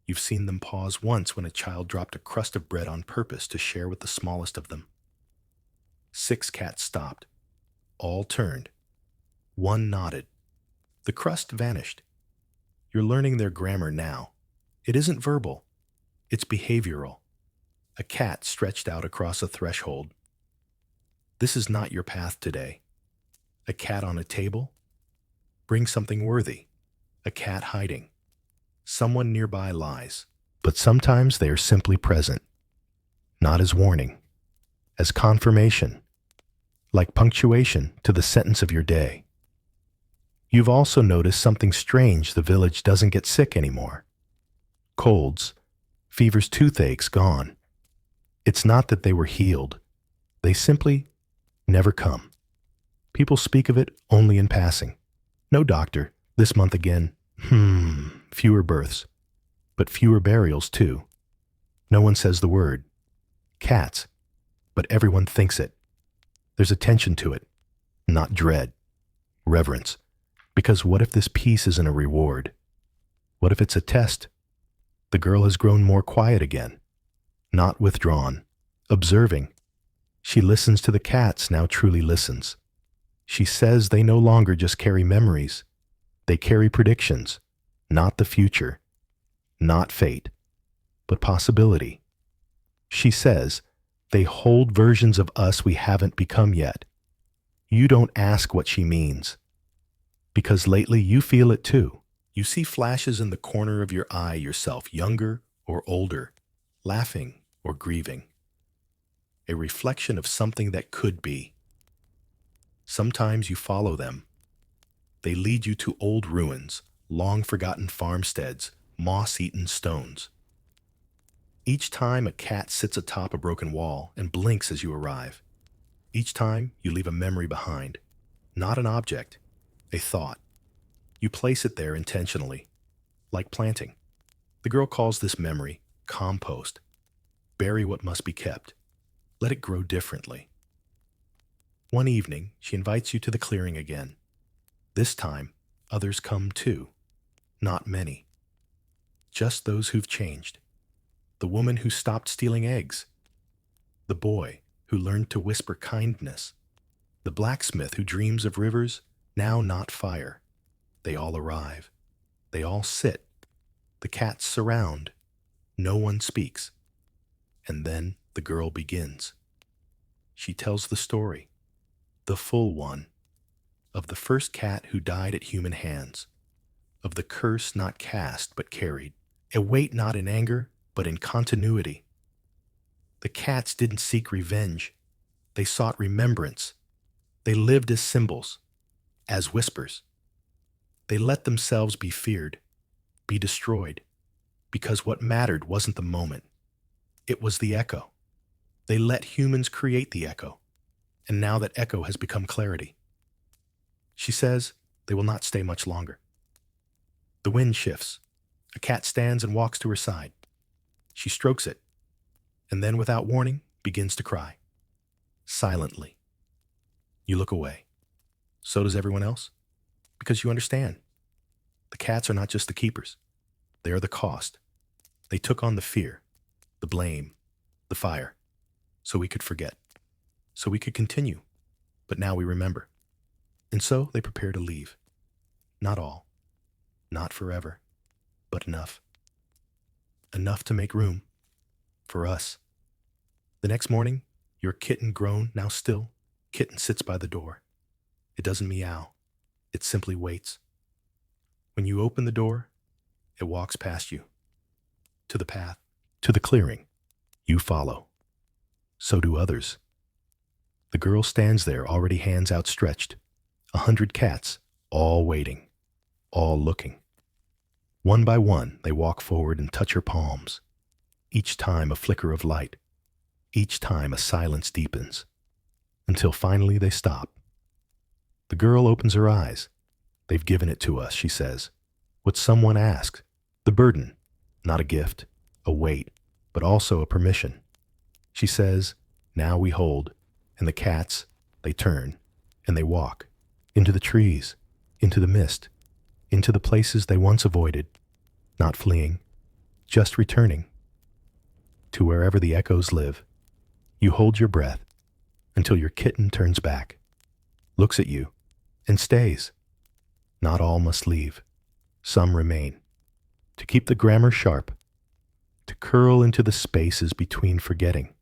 You've seen them pause once when a child dropped a crust of bread on purpose to share with the smallest of them. 6 cats stopped. All turned. 1 nodded. The crust vanished. You're learning their grammar now. It isn't verbal. It's behavioral. A cat stretched out across a threshold. This is not your path today. A cat on a table? Bring something worthy. A cat hiding. Someone nearby lies. But sometimes they are simply present. Not as warning. As confirmation. Like punctuation to the sentence of your day. You've also noticed something strange. The village doesn't get sick anymore. Colds, fevers, toothaches gone. It's not that they were healed. They simply never come. People speak of it only in passing. No doctor. This month again. Fewer births. But fewer burials, too. No one says the word. Cats. But everyone thinks it. There's attention to it. Not dread. Reverence. Because what if this peace isn't a reward? What if it's a test? The girl has grown more quiet again. Not withdrawn. Observing. She listens to the cats, now truly listens. She says they no longer just carry memories. They carry predictions. Not the future. Not fate. But possibility. She says they hold versions of us we haven't become yet. You don't ask what she means. Because lately you feel it too. You see flashes in the corner of your eye yourself, younger or older, laughing or grieving. A reflection of something that could be. Sometimes you follow them. They lead you to old ruins, long-forgotten farmsteads, moss-eaten stones. Each time a cat sits atop a broken wall and blinks as you arrive. Each time you leave a memory behind. Not an object, a thought. You place it there intentionally, like planting. The girl calls this memory compost. Bury what must be kept. Let it grow differently. One evening, she invites you to the clearing again. This time, others come too. Not many. Just those who've changed. The woman who stopped stealing eggs. The boy who learned to whisper kindness. The blacksmith who dreams of rivers, now not fire. They all arrive. They all sit. The cats surround. No one speaks. And then the girl begins. She tells the story, the full one, of the first cat who died at human hands, of the curse not cast but carried, a weight not in anger but in continuity. The cats didn't seek revenge. They sought remembrance. They lived as symbols, as whispers. They let themselves be feared, be destroyed, because what mattered wasn't the moment. It was the echo. They let humans create the echo, and now that echo has become clarity. She says they will not stay much longer. The wind shifts. A cat stands and walks to her side. She strokes it, and then without warning, begins to cry. Silently. You look away. So does everyone else. Because you understand. The cats are not just the keepers. They are the cost. They took on the fear, the blame, the fire, so we could forget, so we could continue. But now we remember. And so they prepare to leave. Not all. Not forever. But enough. Enough to make room. For us. The next morning, your kitten grown, now still, kitten sits by the door. It doesn't meow. It simply waits. When you open the door, it walks past you. To the path. To the clearing. You follow. So do others. The girl stands there, already hands outstretched. 100 cats, all waiting. All looking. One by one, they walk forward and touch her palms. Each time a flicker of light. Each time a silence deepens. Until finally they stop. The girl opens her eyes. They've given it to us, she says. What someone asks. The burden. Not a gift, a weight, but also a permission. She says, now we hold. And the cats, they turn. And they walk. Into the trees. Into the mist. Into the places they once avoided. Not fleeing. Just returning. To wherever the echoes live. You hold your breath. Until your kitten turns back. Looks at you. And stays. Not all must leave. Some remain. To keep the grammar sharp. To curl into the spaces between forgetting.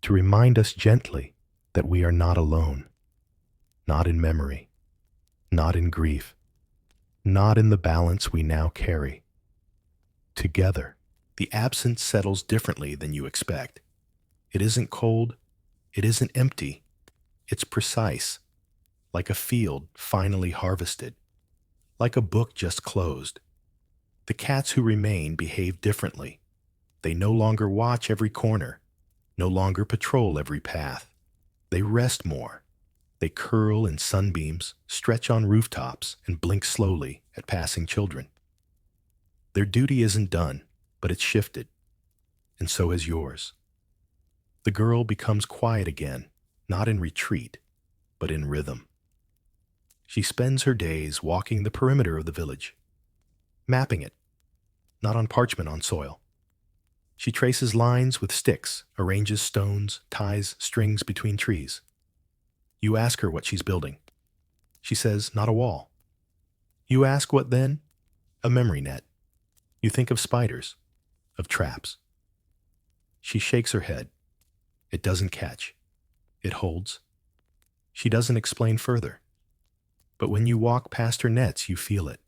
To remind us gently that we are not alone. Not in memory. Not in grief. Not in the balance we now carry. Together, the absence settles differently than you expect. It isn't cold. It isn't empty. It's precise. Like a field finally harvested. Like a book just closed. The cats who remain behave differently. They no longer watch every corner. No longer patrol every path. They rest more. They curl in sunbeams, stretch on rooftops, and blink slowly at passing children. Their duty isn't done, but it's shifted, and so is yours. The girl becomes quiet again, not in retreat, but in rhythm. She spends her days walking the perimeter of the village, mapping it, not on parchment on soil. She traces lines with sticks, arranges stones, ties strings between trees. You ask her what she's building. She says, not a wall. You ask what then? A memory net. You think of spiders, of traps. She shakes her head. It doesn't catch. It holds. She doesn't explain further. But when you walk past her nets, you feel it.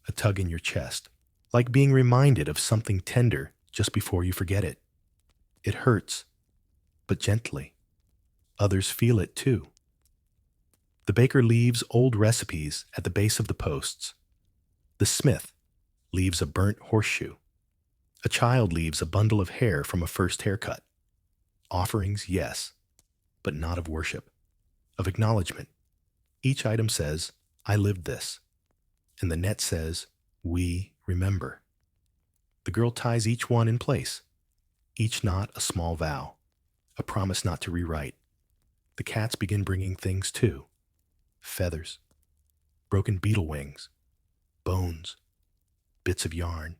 A tug in your chest, like being reminded of something tender just before you forget it. It hurts, but gently. Others feel it too. The baker leaves old recipes at the base of the posts. The smith leaves a burnt horseshoe. A child leaves a bundle of hair from a first haircut. Offerings, yes, but not of worship, of acknowledgement. Each item says, I lived this. And the net says, we remember. The girl ties each one in place, each knot a small vow, a promise not to rewrite. The cats begin bringing things too. Feathers, broken beetle wings, bones, bits of yarn,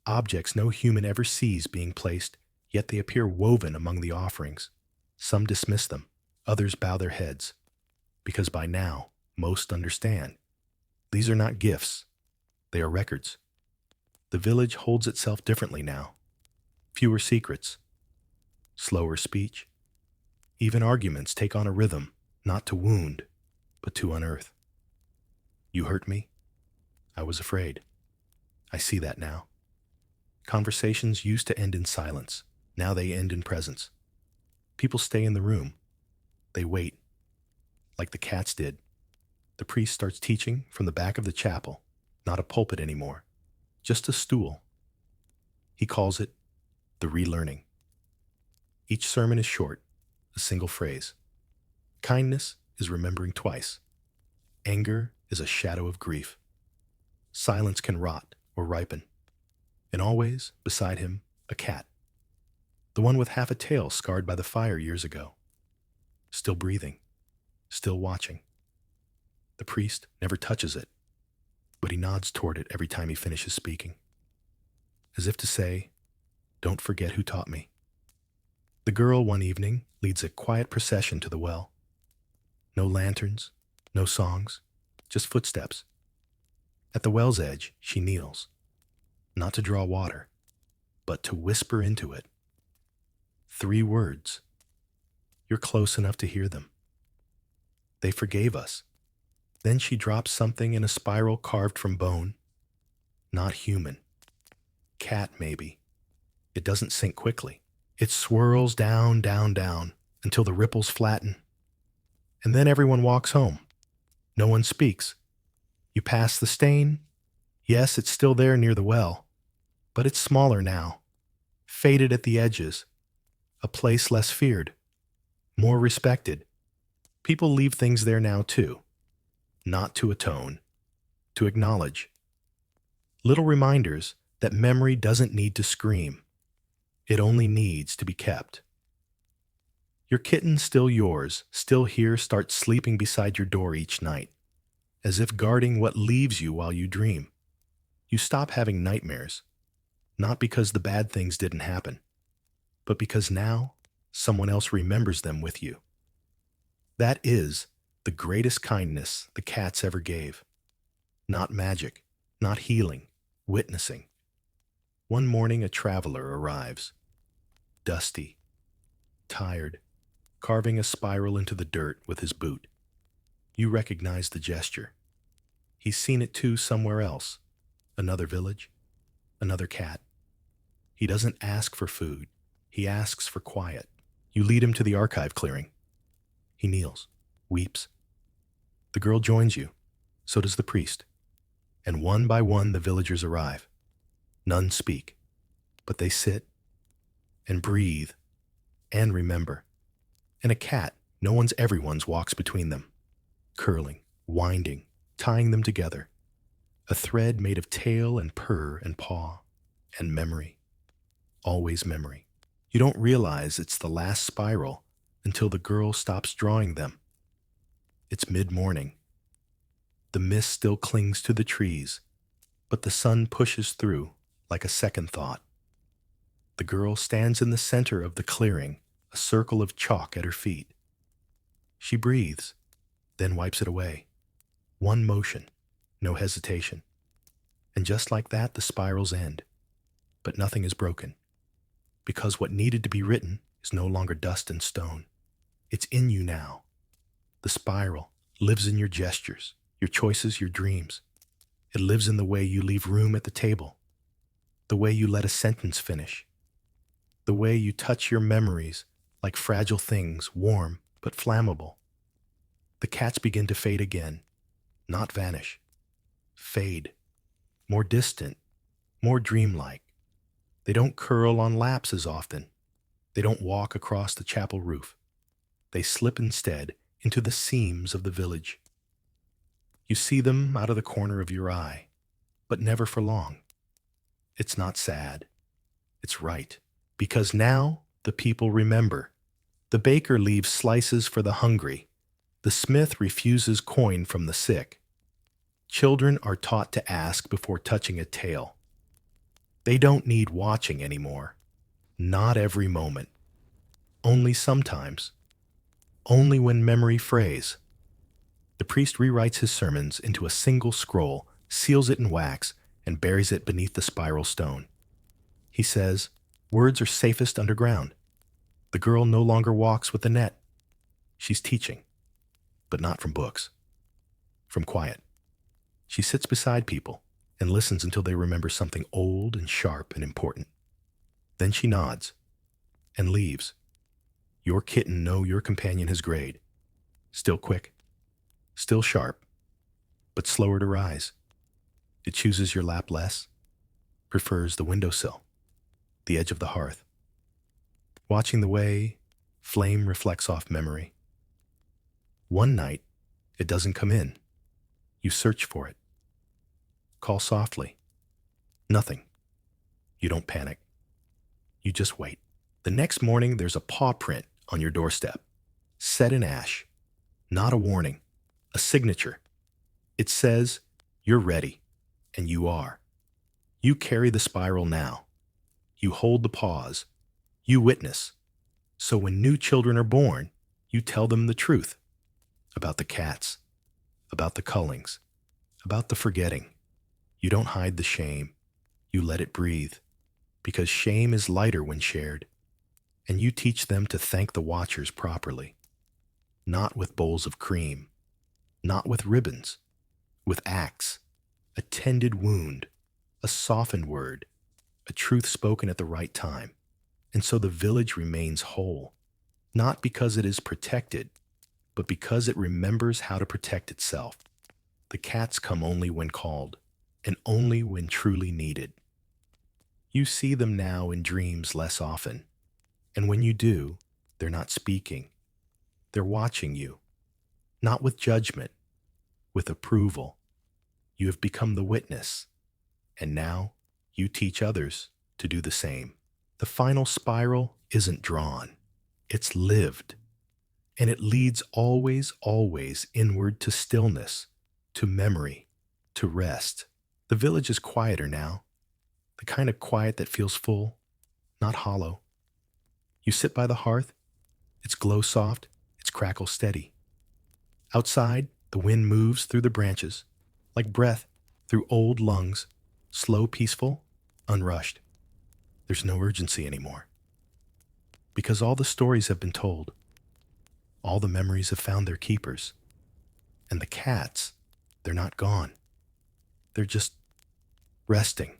objects no human ever sees being placed, yet they appear woven among the offerings. Some dismiss them, others bow their heads, because by now most understand. These are not gifts, they are records. The village holds itself differently now. Fewer secrets, slower speech. Even arguments take on a rhythm, not to wound, but to unearth. You hurt me? I was afraid. I see that now. Conversations used to end in silence. Now they end in presence. People stay in the room. They wait, like the cats did. The priest starts teaching from the back of the chapel, not a pulpit anymore, just a stool. He calls it the relearning. Each sermon is short, a single phrase. Kindness is remembering twice. Anger is a shadow of grief. Silence can rot or ripen. And always, beside him, a cat. The one with half a tail scarred by the fire years ago. Still breathing, still watching. The priest never touches it, but he nods toward it every time he finishes speaking, as if to say, don't forget who taught me. The girl one evening leads a quiet procession to the well. No lanterns, no songs, just footsteps. At the well's edge, she kneels, not to draw water, but to whisper into it. 3 words. You're close enough to hear them. They forgave us. Then she drops something in a spiral carved from bone. Not human. Cat, maybe. It doesn't sink quickly. It swirls down, down, down, until the ripples flatten. And then everyone walks home. No one speaks. You pass the stain. Yes, it's still there near the well, but it's smaller now, faded at the edges, a place less feared, more respected. People leave things there now too, not to atone, to acknowledge. Little reminders that memory doesn't need to scream. It only needs to be kept. Your kitten still yours, still here, starts sleeping beside your door each night, as if guarding what leaves you while you dream. You stop having nightmares, not because the bad things didn't happen, but because now someone else remembers them with you. That is the greatest kindness the cats ever gave. Not magic, not healing, witnessing. One morning a traveler arrives, dusty, tired, carving a spiral into the dirt with his boot. You recognize the gesture. He's seen it too somewhere else, another village, another cat. He doesn't ask for food. He asks for quiet. You lead him to the archive clearing. He kneels, weeps. The girl joins you. So does the priest. And one by one the villagers arrive. None speak, but they sit and breathe and remember. And a cat No one's everyone's walks between them, curling, winding, tying them together. A thread made of tail and purr and paw and memory. Always memory. You don't realize it's the last spiral until the girl stops drawing them. It's mid-morning. The mist still clings to the trees, but the sun pushes through like a second thought. The girl stands in the center of the clearing, a circle of chalk at her feet. She breathes, then wipes it away. One motion, no hesitation. And just like that, the spirals end. But nothing is broken, because what needed to be written is no longer dust and stone. It's in you now. The spiral lives in your gestures, your choices, your dreams. It lives in the way you leave room at the table, the way you let a sentence finish, the way you touch your memories like fragile things, warm but flammable. The cats begin to fade again, not vanish. Fade. More distant, more dreamlike. They don't curl on laps as often. They don't walk across the chapel roof. They slip instead into the seams of the village. You see them out of the corner of your eye, but never for long. It's not sad. It's right. Because now the people remember. The baker leaves slices for the hungry. The smith refuses coin from the sick. Children are taught to ask before touching a tale. They don't need watching anymore. Not every moment. Only sometimes. Only when memory frays. The priest rewrites his sermons into a single scroll, seals it in wax, and buries it beneath the spiral stone. He says, words are safest underground. The girl no longer walks with the net. She's teaching, but not from books. From quiet. She sits beside people and listens until they remember something old and sharp and important. Then she nods and leaves. Your kitten know your companion has grayed. Still quick, still sharp, but slower to rise. It chooses your lap less, prefers the windowsill, the edge of the hearth. Watching the way flame reflects off memory. One night, it doesn't come in. You search for it. Call softly. Nothing. You don't panic. You just wait. The next morning, there's a paw print on your doorstep, set in ash. Not a warning, a signature. It says, you're ready, and you are. You carry the spiral now. You hold the pause. You witness. So when new children are born, you tell them the truth about the cats, about the cullings, about the forgetting. You don't hide the shame. You let it breathe, because shame is lighter when shared. And you teach them to thank the watchers properly, not with bowls of cream, not with ribbons, with acts, a tended wound, a softened word, a truth spoken at the right time. And so the village remains whole, not because it is protected, but because it remembers how to protect itself. The cats come only when called, and only when truly needed. You see them now in dreams less often, and when you do, they're not speaking. They're watching you, not with judgment, with approval. You have become the witness, and now you teach others to do the same. The final spiral isn't drawn, it's lived, and it leads always, always inward to stillness, to memory, to rest. The village is quieter now, the kind of quiet that feels full, not hollow. You sit by the hearth, its glow soft, its crackle steady. Outside, the wind moves through the branches, like breath through old lungs, slow, peaceful, unrushed. There's no urgency anymore. Because all the stories have been told, all the memories have found their keepers. And the cats, they're not gone. They're just resting.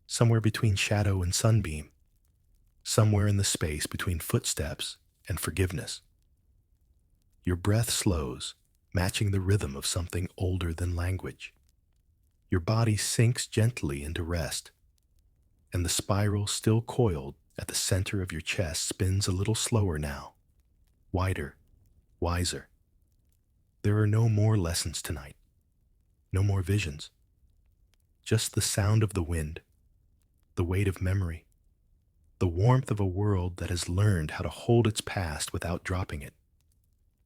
Somewhere between shadow and sunbeam. Somewhere in the space between footsteps and forgiveness. Your breath slows, matching the rhythm of something older than language. Your body sinks gently into rest, and the spiral still coiled at the center of your chest spins a little slower now, wider, wiser. There are no more lessons tonight, no more visions, just the sound of the wind, the weight of memory, the warmth of a world that has learned how to hold its past without dropping it.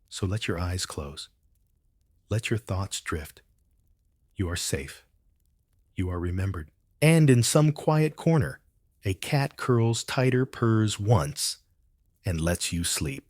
So let your eyes close. Let your thoughts drift. You are safe. You are remembered. And in some quiet corner, a cat curls tighter purrs once and lets you sleep.